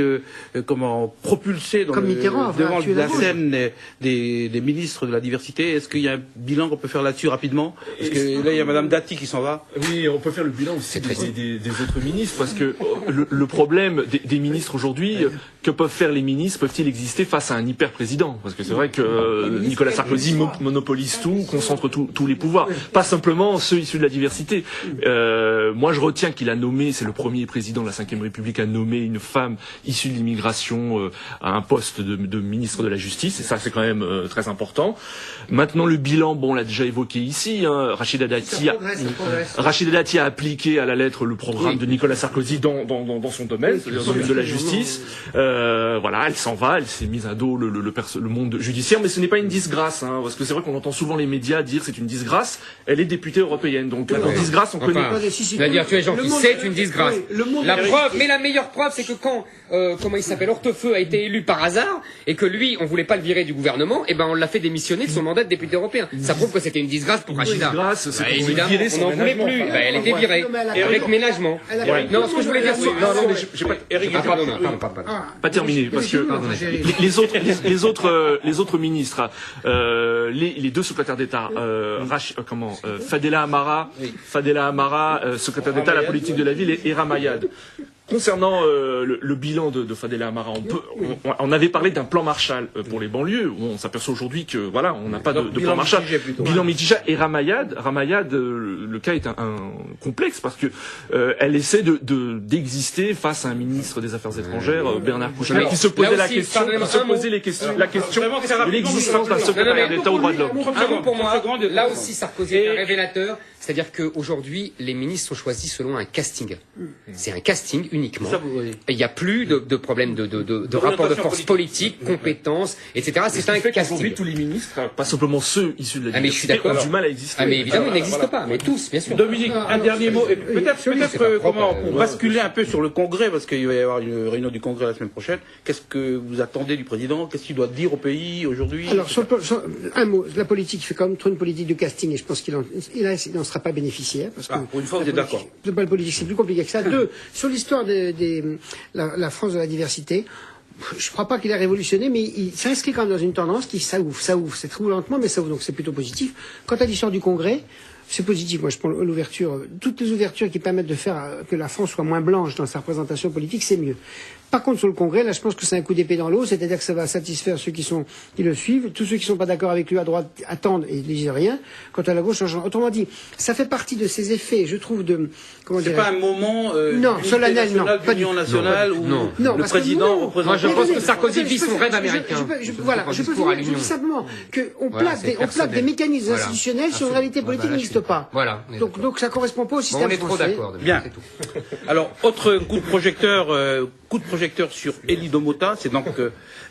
propulsé Comme Mitterrand, devant tué la la gauche. scène des ministres de la diversité. Est-ce qu'il y a un bilan qu'on peut faire là-dessus rapidement? Parce que là, il y a Madame Dati qui s'en va. Oui, on peut faire le bilan aussi des autres ministres, parce que le problème des ministres aujourd'hui, que peuvent faire les ministres? Peuvent-ils exister face à un hyper-président? Parce que c'est vrai que Nicolas Sarkozy monopolise tout, concentre tous les pouvoirs, pas simplement ceux issus de la diversité. Moi, je retiens qu'il a nommé, c'est le premier président de la Ve République à nommer une femme issue de l'immigration à un poste de ministre de la Justice, et ça, c'est quand même très important. Maintenant, le bilan, bon, on l'a déjà évoqué ici, hein, Rachida Dati a appliqué à la lettre le programme de Nicolas Sarkozy dans son domaine, c'est-à-dire dans le domaine de la justice. Voilà, elle s'en va, elle s'est mise à dos le monde judiciaire, mais ce n'est pas une disgrâce, hein, parce que c'est vrai qu'on entend souvent les médias dire c'est une disgrâce. Elle est députée européenne, donc la disgrâce, on connaît. C'est-à-dire, tu es gentil, c'est une disgrâce. La preuve, mais la meilleure preuve, c'est que quand, comment il s'appelle, Hortefeux a été élu par hasard, et que lui, on voulait pas le virer du gouvernement, et ben on l'a fait démissionner de son mandat de député européen. Ça prouve que c'était une disgrâce pour Rachida. Disgrâce, c'est qu'on Évidemment, virer son on n'en voulait ménagement. plus. Enfin, Ben, elle était virée. Avec ménagement. Non, ce que je voulais dire, Non, mais j'ai pas. pardon. Pas terminé, parce que les autres ministres, les deux secrétaires d'État, Fadela Amara, secrétaire d'État à la politique de la ville, et Ramayad. Concernant le bilan de Fadela Amara, on avait parlé d'un plan Marshall pour les banlieues. On s'aperçoit aujourd'hui que voilà, on n'a pas de plan Marshall. Bilan mitigé. Et Ramayad, le cas est un complexe parce que elle essaie d'exister face à un ministre des Affaires étrangères, Bernard Kouchner, qui se posait la question de l'existence d'un secrétaire d'État aux droits de l'homme. Un mot pour moi. Là aussi, Sarkozy est un révélateur. C'est-à-dire qu'aujourd'hui, les ministres sont choisis selon un casting. C'est un casting uniquement. Il n'y a plus de problème de rapport de force politique, compétences, etc. C'est un casting. Aujourd'hui, tous les ministres, pas simplement ceux issus de la mais je suis diversité, d'accord. ont du mal à exister. Ah mais évidemment, ils n'existent pas. Mais tous, bien sûr. Dominique, un dernier mot. Et peut-être propre, pour basculer un peu sur le Congrès, parce qu'il va y avoir une réunion du Congrès la semaine prochaine. Qu'est-ce que vous attendez du président? Qu'est-ce qu'il doit dire au pays aujourd'hui? Alors, un mot. La politique fait quand même trop une politique de casting, et je pense qu'il n'en sera pas bénéficiaire. Parce que pour une fois, vous êtes d'accord. La politique, c'est plus compliqué que ça. Deux, sur l'histoire de la France de la diversité, je ne crois pas qu'il a révolutionné, mais il s'inscrit quand même dans une tendance qui ça ouvre. C'est très lentement, mais ça ouvre, donc c'est plutôt positif. Quant à l'histoire du Congrès, c'est positif. Moi, je prends l'ouverture, toutes les ouvertures qui permettent de faire que la France soit moins blanche dans sa représentation politique, c'est mieux. Par contre, sur le Congrès, là, je pense que c'est un coup d'épée dans l'eau, c'est-à-dire que ça va satisfaire ceux qui le suivent. Tous ceux qui sont pas d'accord avec lui à droite attendent et ne disent rien. Quant à la gauche, autrement dit, ça fait partie de ces effets, je trouve, c'est pas un moment, non, solennel, non, pas d'union nationale où non, le président représente. Moi, je pense que Sarkozy vit son rêve américain. Je peux dire simplement qu'on plaque des mécanismes institutionnels sur une réalité politique qui n'existe pas. Voilà. Donc ça correspond pas au système français. On est trop d'accord. Bien. Alors, autre coup de projecteur sur Elie Domota, c'est donc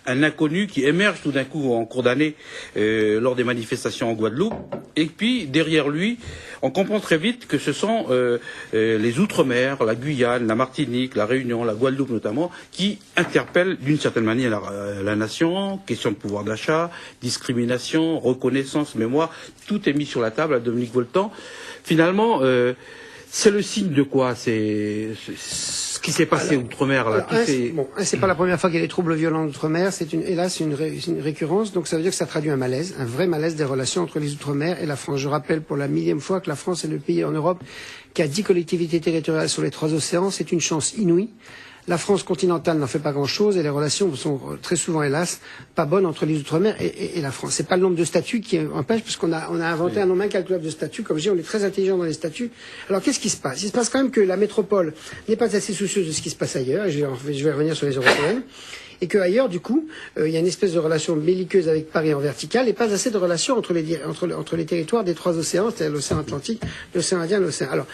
un inconnu qui émerge tout d'un coup en cours d'année lors des manifestations en Guadeloupe. Et puis, derrière lui, on comprend très vite que ce sont les Outre-mer, la Guyane, la Martinique, la Réunion, la Guadeloupe notamment, qui interpellent d'une certaine manière la nation. Question de pouvoir d'achat, discrimination, reconnaissance, mémoire, tout est mis sur la table à Dominique Voltan. Finalement, c'est le signe de quoi? C'est ce qui s'est passé outre-mer là. C'est pas la première fois qu'il y a des troubles violents outre-mer. C'est une récurrence. Donc ça veut dire que ça traduit un malaise, un vrai malaise des relations entre les outre-mer et la France. Je rappelle pour la millième fois que la France est le pays en Europe qui a 10 collectivités territoriales sur les 3 océans. C'est une chance inouïe. La France continentale n'en fait pas grand-chose et les relations sont très souvent, hélas, pas bonnes entre les Outre-mer et la France. C'est pas le nombre de statuts qui empêche, parce qu'on a inventé un nombre incalculable de statuts. Comme je dis, on est très intelligent dans les statuts. Alors, qu'est-ce qui se passe? Il se passe quand même que la métropole n'est pas assez soucieuse de ce qui se passe ailleurs, et je vais revenir sur les européennes. Et qu'ailleurs, du coup, il y a une espèce de relation belliqueuse avec Paris en vertical et pas assez de relations entre les territoires des 3 océans, c'est-à-dire l'océan Atlantique, l'océan Indien, l'océan. Alors,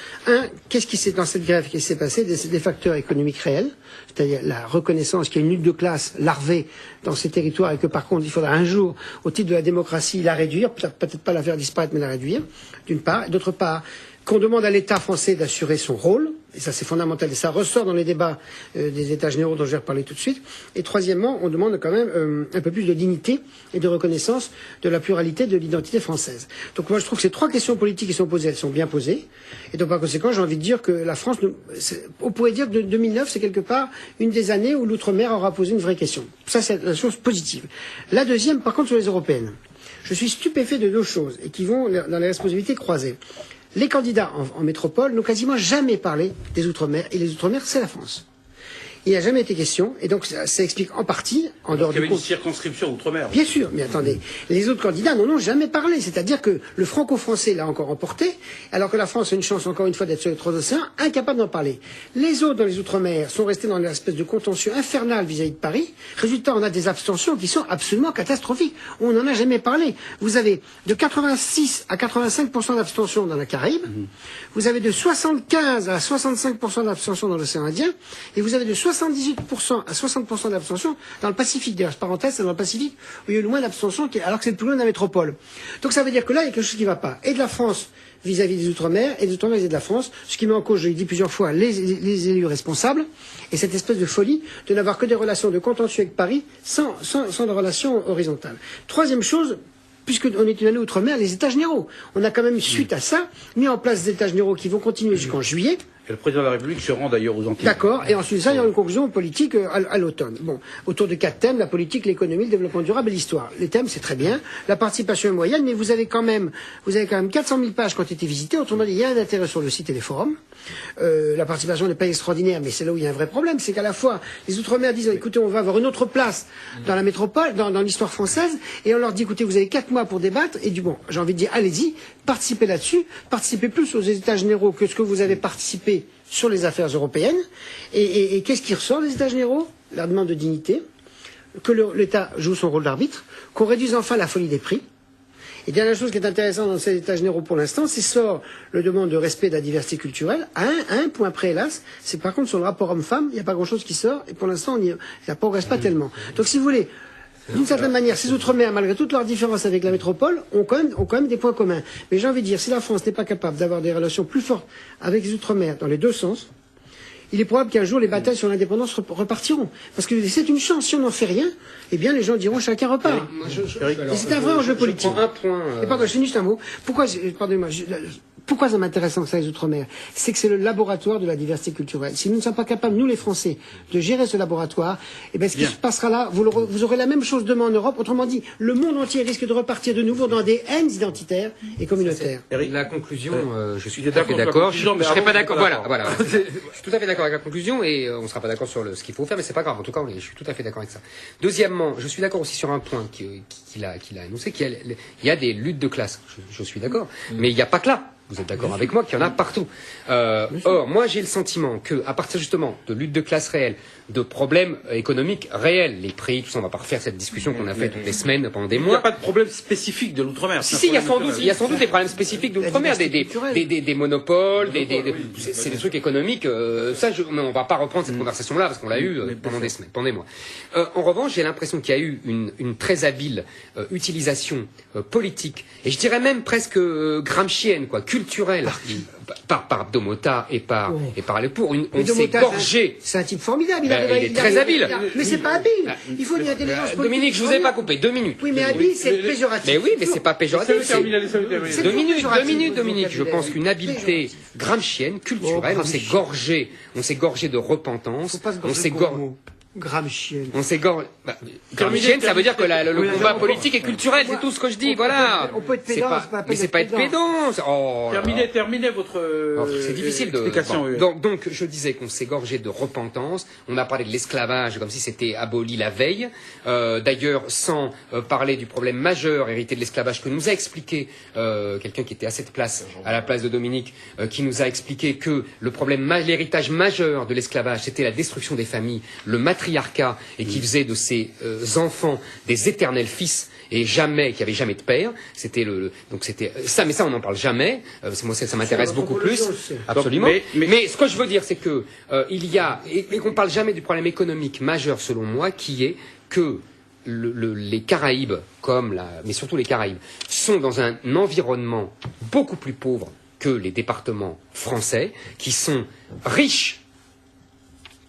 qu'est-ce qui s'est dans cette grève qui s'est passé? Des facteurs économiques réels, c'est-à-dire la reconnaissance qu'il y a une lutte de classe larvée dans ces territoires et que par contre, il faudra un jour, au titre de la démocratie, la réduire, peut-être pas la faire disparaître, mais la réduire, d'une part. Et d'autre part, qu'on demande à l'État français d'assurer son rôle, et ça c'est fondamental, et ça ressort dans les débats des États généraux dont je vais reparler tout de suite. Et troisièmement, on demande quand même un peu plus de dignité et de reconnaissance de la pluralité de l'identité française. Donc moi je trouve que ces trois questions politiques qui sont posées, elles sont bien posées. Et donc par conséquent, j'ai envie de dire que la France, on pourrait dire que 2009, c'est quelque part une des années où l'outre-mer aura posé une vraie question. Ça c'est la chose positive. La deuxième, par contre, sur les européennes. Je suis stupéfait de deux choses et qui vont dans les responsabilités croisées. Les candidats en métropole n'ont quasiment jamais parlé des Outre-mer, et les Outre-mer, c'est la France. Il n'y a jamais été question, et donc ça explique en partie, en dehors Il y avait du une circonscription outre-mer. Bien sûr, mais attendez, les autres candidats n'en ont jamais parlé. C'est-à-dire que le franco-français l'a encore emporté, alors que la France a une chance, encore une fois, d'être sur les trois océans, incapable d'en parler. Les autres, dans les Outre-mer, sont restés dans une espèce de contentieux infernal vis-à-vis de Paris. Résultat, on a des abstentions qui sont absolument catastrophiques. On n'en a jamais parlé. Vous avez de 86 à 85% d'abstention dans la Caraïbe. Vous avez de 75 à 65% d'abstention dans l'océan Indien. Et vous avez de 78% à 60% d'abstention dans le Pacifique. D'ailleurs, parenthèse, c'est dans le Pacifique où il y a eu le moins d'abstention, alors que c'est le plus loin de la métropole. Donc ça veut dire que là, il y a quelque chose qui ne va pas. Et de la France vis-à-vis des Outre-mer, et des Outre-mer vis-à-vis de la France, ce qui met en cause, je l'ai dit plusieurs fois, les élus responsables, et cette espèce de folie de n'avoir que des relations de contentieux avec Paris sans de relations horizontales. Troisième chose, puisqu'on est une année Outre-mer, les États généraux. On a quand même, suite à ça, mis en place des États généraux qui vont continuer jusqu'en juillet. Et le président de la République se rend d'ailleurs aux Antilles. D'accord, et ensuite ça, il y aura une conclusion politique à l'automne. Bon, autour de 4 thèmes, la politique, l'économie, le développement durable et l'histoire. Les thèmes, c'est très bien, la participation est moyenne, mais vous avez quand même 400 000 pages qui ont été visitées, autrement dit, il y a un intérêt sur le site et les forums. La participation n'est pas extraordinaire, mais c'est là où il y a un vrai problème, c'est qu'à la fois, les Outre-mer disent, écoutez, on va avoir une autre place dans la métropole, dans l'histoire française, et on leur dit, écoutez, vous avez 4 mois pour débattre, et j'ai envie de dire, allez-y, participez là-dessus, participez plus aux États généraux que ce que vous avez participé sur les affaires européennes. Et qu'est-ce qui ressort des États généraux? La demande de dignité, que l'État joue son rôle d'arbitre, qu'on réduise enfin la folie des prix. Et dernière chose qui est intéressante dans ces États généraux pour l'instant, c'est sort le demande de respect de la diversité culturelle. À un point près, hélas, c'est par contre sur le rapport homme-femme, il n'y a pas grand-chose qui sort, et pour l'instant, il n'y progresse pas tellement. Donc si vous voulez, d'une certaine manière, ces Outre-mer, malgré toutes leurs différences avec la métropole, ont quand même des points communs. Mais j'ai envie de dire, si la France n'est pas capable d'avoir des relations plus fortes avec les Outre-mer dans les deux sens, il est probable qu'un jour les batailles sur l'indépendance repartiront. Parce que c'est une chance. Si on n'en fait rien, eh bien les gens diront chacun repart. Et c'est un vrai enjeu politique. Je prends un point. Et pardon, je finis juste un mot. Pourquoi ça m'intéresse tant que ça les Outre-mer? C'est que c'est le laboratoire de la diversité culturelle. Si nous ne sommes pas capables, nous les Français, de gérer ce laboratoire, eh bien ce qui se passera là, vous aurez la même chose demain en Europe. Autrement dit, le monde entier risque de repartir de nouveau dans des haines identitaires et communautaires. La conclusion, je suis tout à fait d'accord. Je ne serai pas d'accord. Voilà. Je suis tout à fait d'accord avec la conclusion et on ne sera pas d'accord sur ce qu'il faut faire, mais c'est pas grave. En tout cas, je suis tout à fait d'accord avec ça. Deuxièmement, je suis d'accord aussi sur un point qu'il a énoncé, il y a des luttes de classe. Je suis d'accord, mais il n'y a pas que là. Vous êtes d'accord avec moi qu'il y en a partout. Or, moi, j'ai le sentiment que, à partir justement de lutte de classe réelle, de problèmes économiques réels, les prix, tout ça, on va pas refaire cette discussion qu'on a fait toutes les semaines pendant des mois. Il n'y a pas de problème spécifique de l'outre-mer. Si, il y a sans doute des problèmes spécifiques de l'outre-mer, des monopoles, c'est des trucs économiques. Mais on va pas reprendre cette conversation-là parce qu'on l'a eu pendant des semaines, pendant des mois. En revanche, j'ai l'impression qu'il y a eu une très habile utilisation politique, et je dirais même presque gramscienne, quoi, culturelle, par Domota et par les pour. On s'est gorgé. C'est un type formidable. Il est très habile. Mais c'est pas habile. Il faut une intelligence politique. Dominique, je vous ai pas coupé. 2 minutes. Oui, mais habile, c'est péjoratif. Mais oui, mais c'est pas péjoratif. 2 minutes, Dominique. Je pense qu'une habileté gramscienne, culturelle, on s'est gorgé de repentance. On s'est gorgé. Gramscienne. On s'égorge. Gramscienne, ça veut dire que le combat politique et culturel, c'est tout ce que je dis, voilà. On peut être pédant, mais c'est pas être pédant. Terminez votre c'est difficile explication. Donc, je disais qu'on s'est gorgé de repentance. On a parlé de l'esclavage comme si c'était aboli la veille. D'ailleurs, sans parler du problème majeur hérité de l'esclavage que nous a expliqué quelqu'un qui était à cette place, à la place de Dominique, qui nous a expliqué que l'héritage majeur de l'esclavage, c'était la destruction des familles, le matriarcat, et qui faisait de ses enfants des éternels fils et qui avait jamais de père. C'était ça, mais ça on n'en parle jamais. Moi ça m'intéresse beaucoup plus. Absolument. Mais ce que je veux dire, c'est que il y a et qu'on parle jamais du problème économique majeur selon moi, qui est que les Caraïbes, mais surtout les Caraïbes, sont dans un environnement beaucoup plus pauvre que les départements français, qui sont riches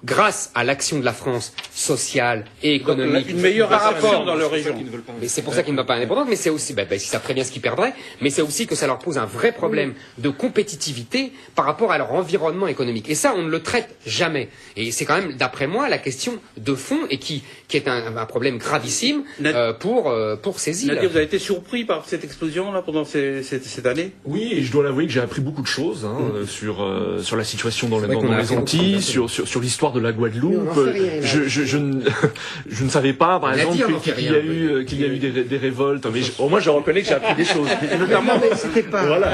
grâce à l'action de la France sociale et économique. Une meilleure par réception rapport dans leur région. Mais c'est pour ça qu'ils ne veulent pas indépendante, mais c'est aussi, si ça prévient ce qu'ils perdraient, mais c'est aussi que ça leur pose un vrai problème de compétitivité par rapport à leur environnement économique. Et ça, on ne le traite jamais. Et c'est quand même, d'après moi, la question de fond et qui est un problème gravissime pour ces îles. Nadir, vous avez été surpris par cette explosion-là pendant cette année? Oui, et je dois l'avouer que j'ai appris beaucoup de choses sur la situation dans les Antilles, sur l'histoire de la Guadeloupe. Je ne savais pas, par exemple, qu'il y a eu des révoltes. Mais au moins, je reconnais que j'ai appris des choses. Notamment, mais c'était pas. Voilà.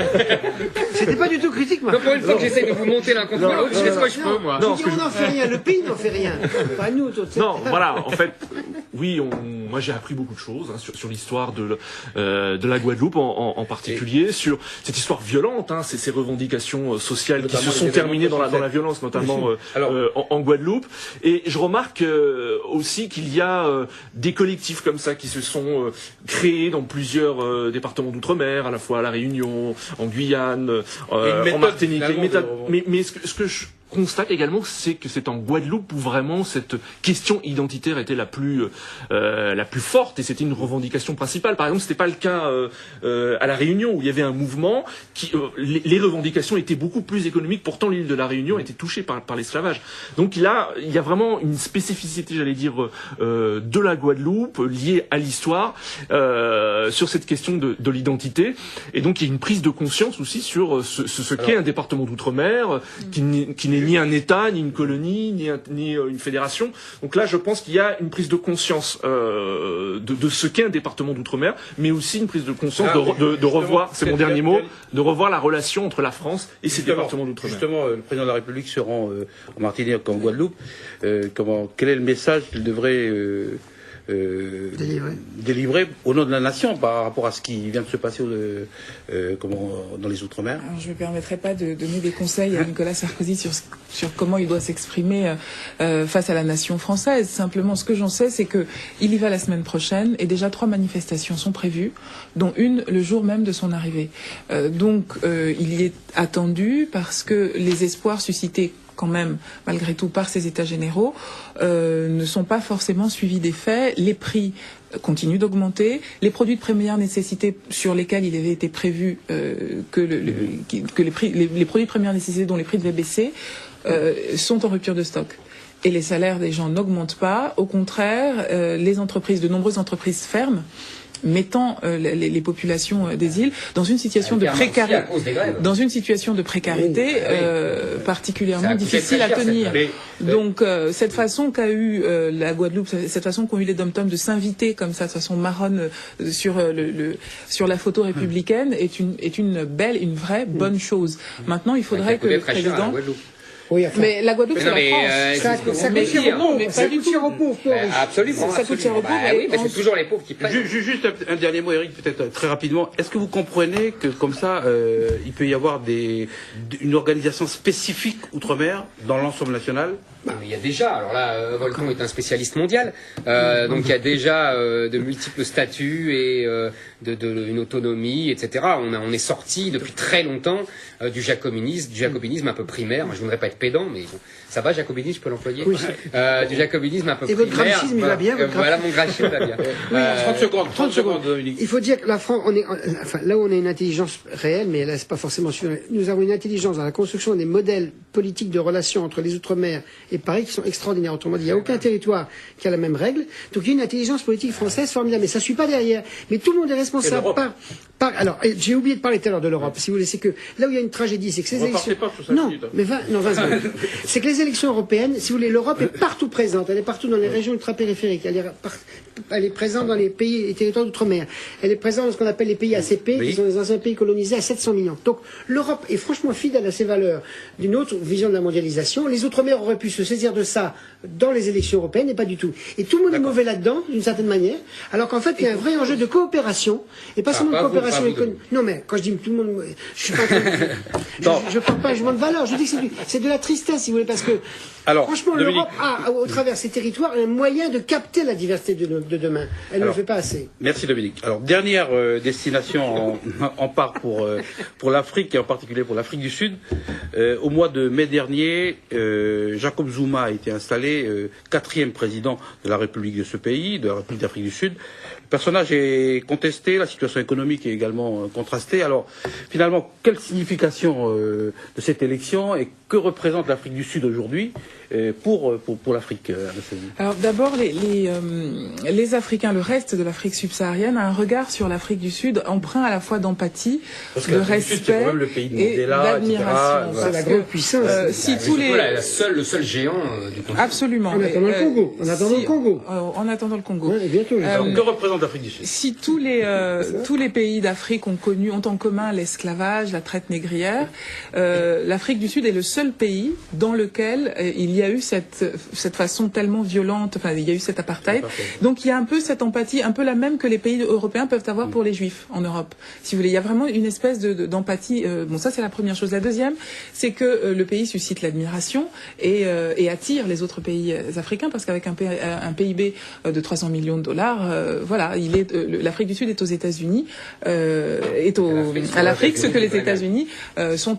C'était pas du tout critique, moi. Donc pour une fois que j'essaie de vous monter l'un contre l'autre, je fais ce que je peux, moi. Non, on n'en fait rien. Le pays n'en fait rien. Pas nous, autres. Non, voilà. En fait, oui, moi j'ai appris beaucoup de choses sur l'histoire de la Guadeloupe en particulier, sur cette histoire violente, ces revendications sociales Notamment qui se sont terminées dans la violence, notamment en Guadeloupe. Et je remarque aussi qu'il y a des collectifs comme ça qui se sont créés dans plusieurs départements d'outre-mer, à la fois à La Réunion, en Guyane, en Martinique. Mais ce que je constate également, c'est que c'est en Guadeloupe où vraiment cette question identitaire était la plus forte, et c'était une revendication principale. Par exemple, c'était pas le cas à La Réunion, où il y avait un mouvement qui les revendications étaient beaucoup plus économiques. Pourtant, l'île de La Réunion était touchée par l'esclavage. Donc là, il y a vraiment une spécificité, j'allais dire, de la Guadeloupe liée à l'histoire sur cette question de l'identité. Et donc, il y a une prise de conscience aussi sur ce qu'est un département d'outre-mer, qui n'est ni un État, ni une colonie, ni une fédération. Donc là, je pense qu'il y a une prise de conscience de ce qu'est un département d'outre-mer, mais aussi une prise de conscience de revoir, c'est mon dernier mot, de revoir la relation entre la France et ses départements d'outre-mer. Justement, le président de la République se rend en Martinique, en Guadeloupe. Quel est le message qu'il devrait délivrer au nom de la nation par rapport à ce qui vient de se passer dans les Outre-mer? Alors, je ne me permettrai pas de donner des conseils à Nicolas Sarkozy sur comment il doit s'exprimer face à la nation française. Simplement, ce que j'en sais, c'est qu'il y va la semaine prochaine et déjà 3 manifestations sont prévues, dont une le jour même de son arrivée. Donc, il y est attendu parce que les espoirs suscités quand même, malgré tout, par ces états généraux, ne sont pas forcément suivis des faits. Les prix continuent d'augmenter. Les produits de première nécessité sur lesquels il avait été prévu que les produits de première nécessité dont les prix devaient baisser sont en rupture de stock. Et les salaires des gens n'augmentent pas. Au contraire, de nombreuses entreprises ferment, mettant les populations des îles dans une situation de précarité, particulièrement difficile à tenir. Donc cette façon qu'a eu la Guadeloupe, cette façon qu'ont eu les dom-toms de s'inviter comme ça de façon marronne sur la photo républicaine est une vraie bonne chose. Maintenant, il faudrait que le président. Oui, enfin, mais la Guadeloupe, c'est la France. Ça coûte cher aux pauvres, mais pas du tout aux pauvres. Absolument. Ça coûte cher aux pauvres. Oui, mais c'est toujours les pauvres qui payent. Juste un dernier mot, Eric, peut-être très rapidement. Est-ce que vous comprenez que comme ça, il peut y avoir une organisation spécifique outre-mer dans l'ensemble national? Il y a déjà, alors là, Volcan est un spécialiste mondial, donc il y a déjà de multiples statuts et une autonomie, etc. On est sorti depuis très longtemps du jacobinisme un peu primaire. Moi, je voudrais pas être pédant, mais bon, ça va, jacobinisme, je peux l'employer. Oui. Du jacobinisme un peu et primaire. Et votre gramscisme, il va bien. Voilà, mon gramscisme va bien. 30 secondes, Dominique. Il faut dire que la France, là où on a une intelligence réelle, mais là, c'est pas forcément sûr. Nous avons une intelligence dans la construction des modèles politiques de relations entre les Outre-mer et Paris qui sont extraordinaires. Autrement dit, il n'y a aucun territoire qui a la même règle. Donc il y a une intelligence politique française formidable, mais ça ne suit pas derrière. Mais tout le monde est responsable. Alors, j'ai oublié de parler tout à l'heure de l'Europe. Si vous voulez, c'est que là où il y a une tragédie, c'est que ces élections. Pas sur 5 non, minutes, hein. mais 20 secondes. C'est que les élections européennes, si vous voulez, l'Europe est partout présente. Elle est partout dans les régions ultra-périphériques. Elle est présente dans les pays et territoires d'outre-mer. Elle est présente dans ce qu'on appelle les pays ACP, qui sont les anciens pays colonisés à 700 millions. Donc l'Europe est franchement fidèle à ses valeurs d'une autre vision de la mondialisation. Les outre-mer auraient pu se saisir de ça dans les élections européennes, et pas du tout. Et tout le monde est mauvais là-dedans, d'une certaine manière, alors qu'en fait, il y a un vrai enjeu de coopération, et pas seulement de coopération économique. Non, mais quand je dis tout le monde, je suis pas je parle pas un jugement de valeur, je dis que c'est de la tristesse, si vous voulez, parce que Alors, franchement, Dominique. l'Europe a, au travers de ses territoires, un moyen de capter la diversité de demain. Elle ne le fait pas assez. Merci Dominique. Alors, dernière destination en part pour l'Afrique, et en particulier pour l'Afrique du Sud. Au mois de mai dernier, Jacob Zuma a été installé 4e président de la République de ce pays, de la République d'Afrique du Sud. Le personnage est contesté, la situation économique est également contrastée. Alors, finalement, quelle signification de cette élection et que représente l'Afrique du Sud aujourd'hui pour l'Afrique, Anastasie? Alors d'abord, les Africains, le reste de l'Afrique subsaharienne a un regard sur l'Afrique du Sud empreint à la fois d'empathie, de respect et d'admiration. C'est la grande puissance. Si tous les... Voilà, le seul géant du continent. Absolument. En attendant le Congo. En attendant le Congo. En attendant le Congo. Ouais, bientôt. Alors, que représente l'Afrique du Sud? Si tous les pays d'Afrique ont en commun l'esclavage, la traite négrière, l'Afrique du Sud est le seul pays dans lequel il y a eu cette façon tellement violente, enfin il y a eu cet apartheid. Donc il y a un peu cette empathie, un peu la même que les pays européens peuvent avoir pour les Juifs en Europe. Si vous voulez, il y a vraiment une espèce d'empathie. Bon, ça c'est la première chose. La deuxième, c'est que le pays suscite l'admiration et attire les autres pays africains parce qu'avec un PIB de 300 millions de dollars, voilà, l'Afrique du Sud est aux États-Unis, à l'Afrique ce que les États-Unis sont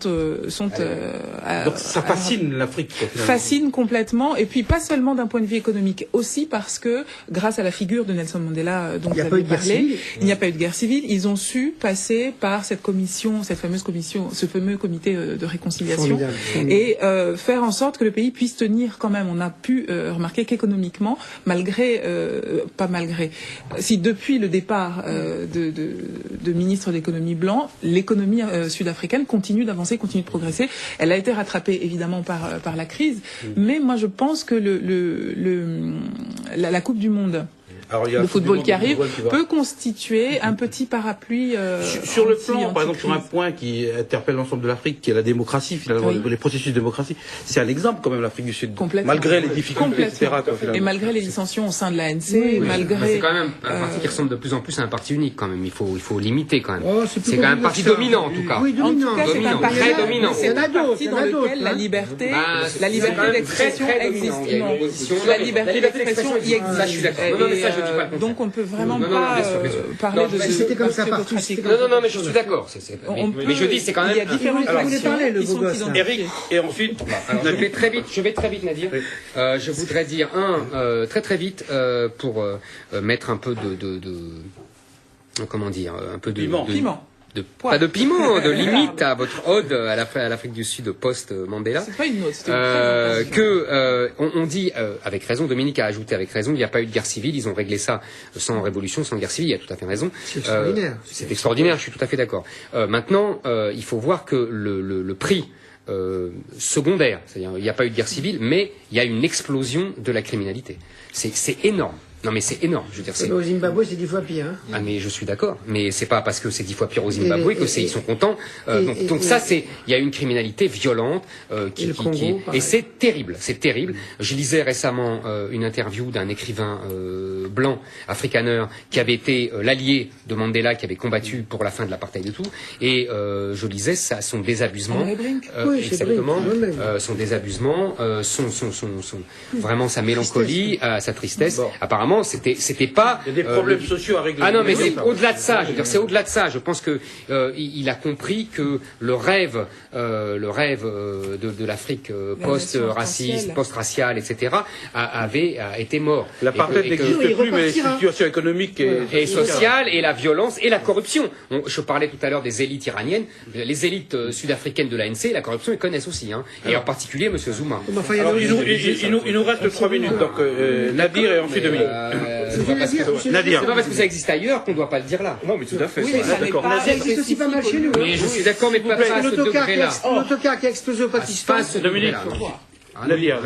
Donc ça fascine l'Afrique. Fascine complètement, et puis pas seulement d'un point de vue économique, aussi parce que grâce à la figure de Nelson Mandela dont vous avez parlé, il n'y a pas eu de guerre civile. Ils ont su passer par cette fameuse commission, ce fameux comité de réconciliation, et faire en sorte que le pays puisse tenir quand même. On a pu remarquer qu'économiquement, si depuis le départ de ministre d'économie blanc, l'économie sud-africaine continue d'avancer, continue de progresser. Elle a été rattrapée évidemment par la crise, mais moi je pense que la Coupe du Monde, le football qui arrive, peut constituer un petit parapluie. Sur le plan, par exemple, sur un point qui interpelle l'ensemble de l'Afrique, qui est la démocratie, finalement, les processus de démocratie, c'est un exemple quand même, l'Afrique du Sud. Malgré les difficultés, etc. Et malgré les dissensions au sein de l'ANC, malgré... C'est quand même un parti qui ressemble de plus en plus à un parti unique quand même. Il faut limiter quand même. Oh, c'est quand même un parti dominant en tout cas. Oui, dominant. En tout cas, c'est un parti très dominant. C'est un parti dans lequel la liberté d'expression existe. La liberté d'expression y existe. Ça, je suis d'accord. Non, mais ça, je dis pas le donc on ne peut vraiment pas parler de c'était comme ça partout. Non, mais je suis d'accord. Mais je dis, c'est quand même... Il y a différentes parler, qui sont identifiées. Eric, et ensuite... Alors, je vais très vite, Nadir. Je voudrais dire, très vite, pour mettre un peu comment dire, un peu de... Piment. Pas de piment, de limite à votre ode à l'Afrique du Sud post-Mandela. C'est pas une ode, c'est une présentation. On dit, avec raison, Dominique a ajouté avec raison, il n'y a pas eu de guerre civile, ils ont réglé ça sans révolution, sans guerre civile, il a tout à fait raison. C'est extraordinaire. C'est extraordinaire, je suis tout à fait d'accord. Maintenant, il faut voir que le prix secondaire, c'est-à-dire il n'y a pas eu de guerre civile, mais il y a une explosion de la criminalité. C'est énorme. Non mais c'est énorme, je veux dire. Au Zimbabwe, c'est 10 fois pire. Hein. Ah mais je suis d'accord, mais c'est pas parce que c'est 10 fois pire au Zimbabwe ils sont contents. Donc ça il y a une criminalité violente et c'est terrible, c'est terrible. Je lisais récemment une interview d'un écrivain blanc afrikaner qui avait été l'allié de Mandela, qui avait combattu pour la fin de l'apartheid et tout, et je lisais son désabusement, exactement, son désabusement, son vraiment sa mélancolie, sa tristesse. Apparemment c'était pas... Il y a des problèmes sociaux à régler. Ah non, mais c'est au-delà de ça. Je veux dire, c'est au-delà de ça. Je pense que il a compris que le rêve de l'Afrique post-raciste, post-raciale, etc. a été mort. L'apartheid n'existe plus, mais les situations économiques et sociales, et la violence, et la corruption. Je parlais tout à l'heure des élites iraniennes. Les élites sud-africaines de l'ANC, la corruption, ils connaissent aussi. Hein. Et en particulier M. Zuma. Alors, il nous reste 3 minutes. Donc, Nadir et ensuite Dominique. Nadir. C'est pas parce que ça existe ailleurs qu'on ne doit pas le dire là. Non, mais tout à fait. Oui, mais ça n'est pas c'est aussi pas mal chez nous. Mais je suis d'accord, mais pas à ce degré-là. L'autocar qui a explosé au Pakistan. Dominique. Nadir,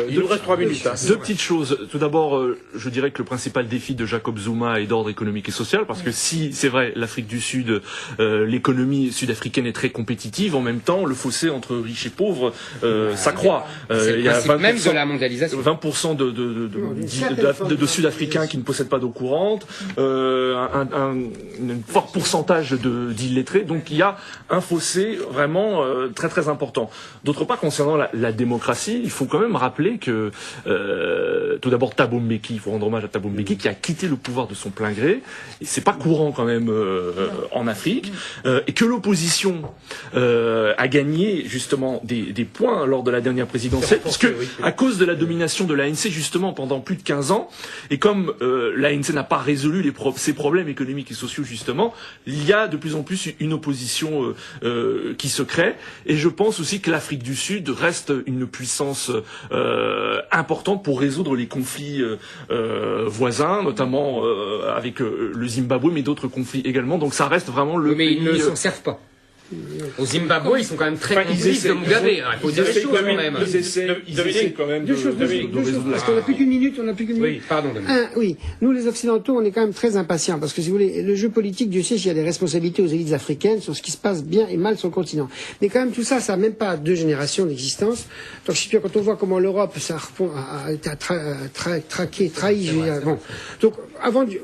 il nous reste 3 minutes. Hein. Deux petites choses. Tout d'abord, je dirais que le principal défi de Jacob Zuma est d'ordre économique et social, parce que si, c'est vrai, l'Afrique du Sud, l'économie sud-africaine est très compétitive, en même temps, le fossé entre riches et pauvres s'accroît. C'est le principe même de la mondialisation. 20% de Sud-Africains qui ne possèdent pas d'eau courante, un fort pourcentage d'illettrés. Donc il y a un fossé vraiment très très important. D'autre part, concernant la démocratie, il faut quand même rappeler que tout d'abord Thabo Mbeki, il faut rendre hommage à Thabo Mbeki qui a quitté le pouvoir de son plein gré, et c'est pas courant quand même en Afrique, et que l'opposition a gagné justement des points lors de la dernière présidentielle, parce que à cause de la domination de l'ANC justement pendant plus de 15 ans, et comme l'ANC n'a pas résolu ses problèmes économiques et sociaux justement, il y a de plus en plus une opposition qui se crée, et je pense aussi que l'Afrique du Sud reste une puissance importante pour résoudre les conflits voisins, notamment avec le Zimbabwe, mais d'autres conflits également. Donc ça reste vraiment le Mais pays... ils ne s'en servent pas. Au Zimbabwe, ils sont quand même très complices de Mugabe. Il faut dire les choses quand même. Ils essaient quand même de résoudre parce qu'on n'a plus qu'une minute, Oui, pardon. Oui, nous les Occidentaux, on est quand même très impatients, parce que si vous voulez, le jeu politique, Dieu sait s'il y a des responsabilités aux élites africaines sur ce qui se passe bien et mal sur le continent. Mais quand même, tout ça, ça n'a même pas 2 générations d'existence. Donc, quand on voit comment l'Europe, ça a été trahi, je veux dire, bon. Donc,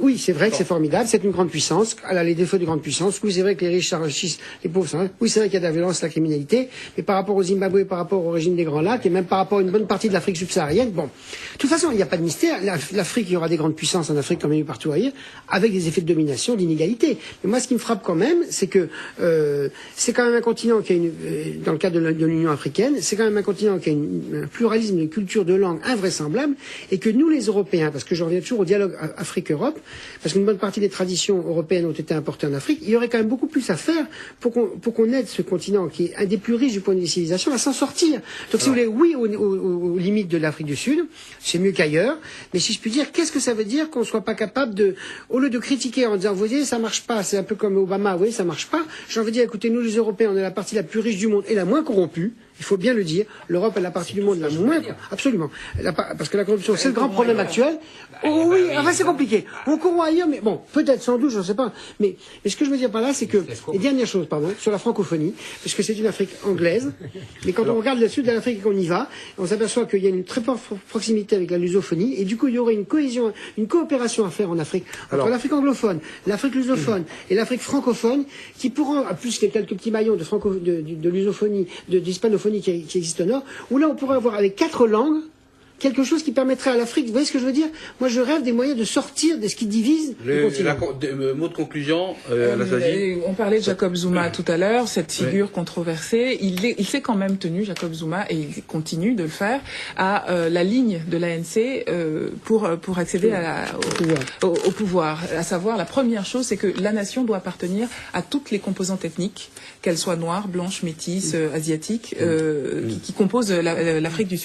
oui, c'est vrai que c'est formidable, c'est une grande puissance, elle a les défauts de grande puissance. Oui, c'est vrai que les riches s'enrichissent, les pauvres. Oui, c'est vrai qu'il y a de la violence, de la criminalité, mais par rapport au Zimbabwe, par rapport au régime des Grands Lacs, et même par rapport à une bonne partie de l'Afrique subsaharienne, bon. De toute façon, il n'y a pas de mystère. L'Afrique, il y aura des grandes puissances en Afrique comme il y a eu partout ailleurs, avec des effets de domination, d'inégalité. Mais moi, ce qui me frappe quand même, c'est que c'est quand même un continent qui a dans le cadre de l'Union africaine, c'est quand même un continent qui a un pluralisme de culture, de langue invraisemblable, et que nous, les Européens, parce que je reviens toujours au dialogue Afrique-Europe, parce qu'une bonne partie des traditions européennes ont été importées en Afrique, il y aurait quand même beaucoup plus à faire pour qu'on aide ce continent, qui est un des plus riches du point de vue des civilisations, à s'en sortir. Donc, si vous voulez, oui, aux limites de l'Afrique du Sud, c'est mieux qu'ailleurs, mais si je puis dire, qu'est-ce que ça veut dire qu'on ne soit pas capable au lieu de critiquer en disant, vous voyez, ça marche pas, c'est un peu comme Obama, vous voyez, ça marche pas, j'ai envie de dire, écoutez, nous, les Européens, on est la partie la plus riche du monde et la moins corrompue. Il faut bien le dire. L'Europe est la partie du monde la moins... Absolument. Parce que la corruption, c'est le grand problème actuel. Oh oui, enfin, c'est compliqué. On court ailleurs, mais bon, peut-être, sans doute, je ne sais pas. Mais ce que je veux dire par là, c'est que... Et dernière chose, pardon, sur la francophonie, parce que c'est une Afrique anglaise, mais quand on regarde le sud de l'Afrique et qu'on y va, on s'aperçoit qu'il y a une très forte proximité avec la lusophonie, et du coup, il y aurait une cohésion, une coopération à faire en Afrique, entre l'Afrique anglophone, l'Afrique lusophone et l'Afrique francophone, qui pourront, à plus qu'il y a quelques petits maillons de lusophonie, d'hispanophonie, qui existe au nord, où là on pourrait avoir avec 4 langues quelque chose qui permettrait à l'Afrique, vous voyez ce que je veux dire? Moi je rêve des moyens de sortir de ce qui divise le continent. Mot de conclusion, on parlait de Jacob Zuma tout à l'heure, cette figure controversée. Il s'est quand même tenu, Jacob Zuma, et il continue de le faire, à la ligne de l'ANC pour accéder au pouvoir. À savoir, la première chose, c'est que la nation doit appartenir à toutes les composantes ethniques, qu'elles soient noires, blanches, métisses, asiatiques, qui composent l'Afrique du Sud.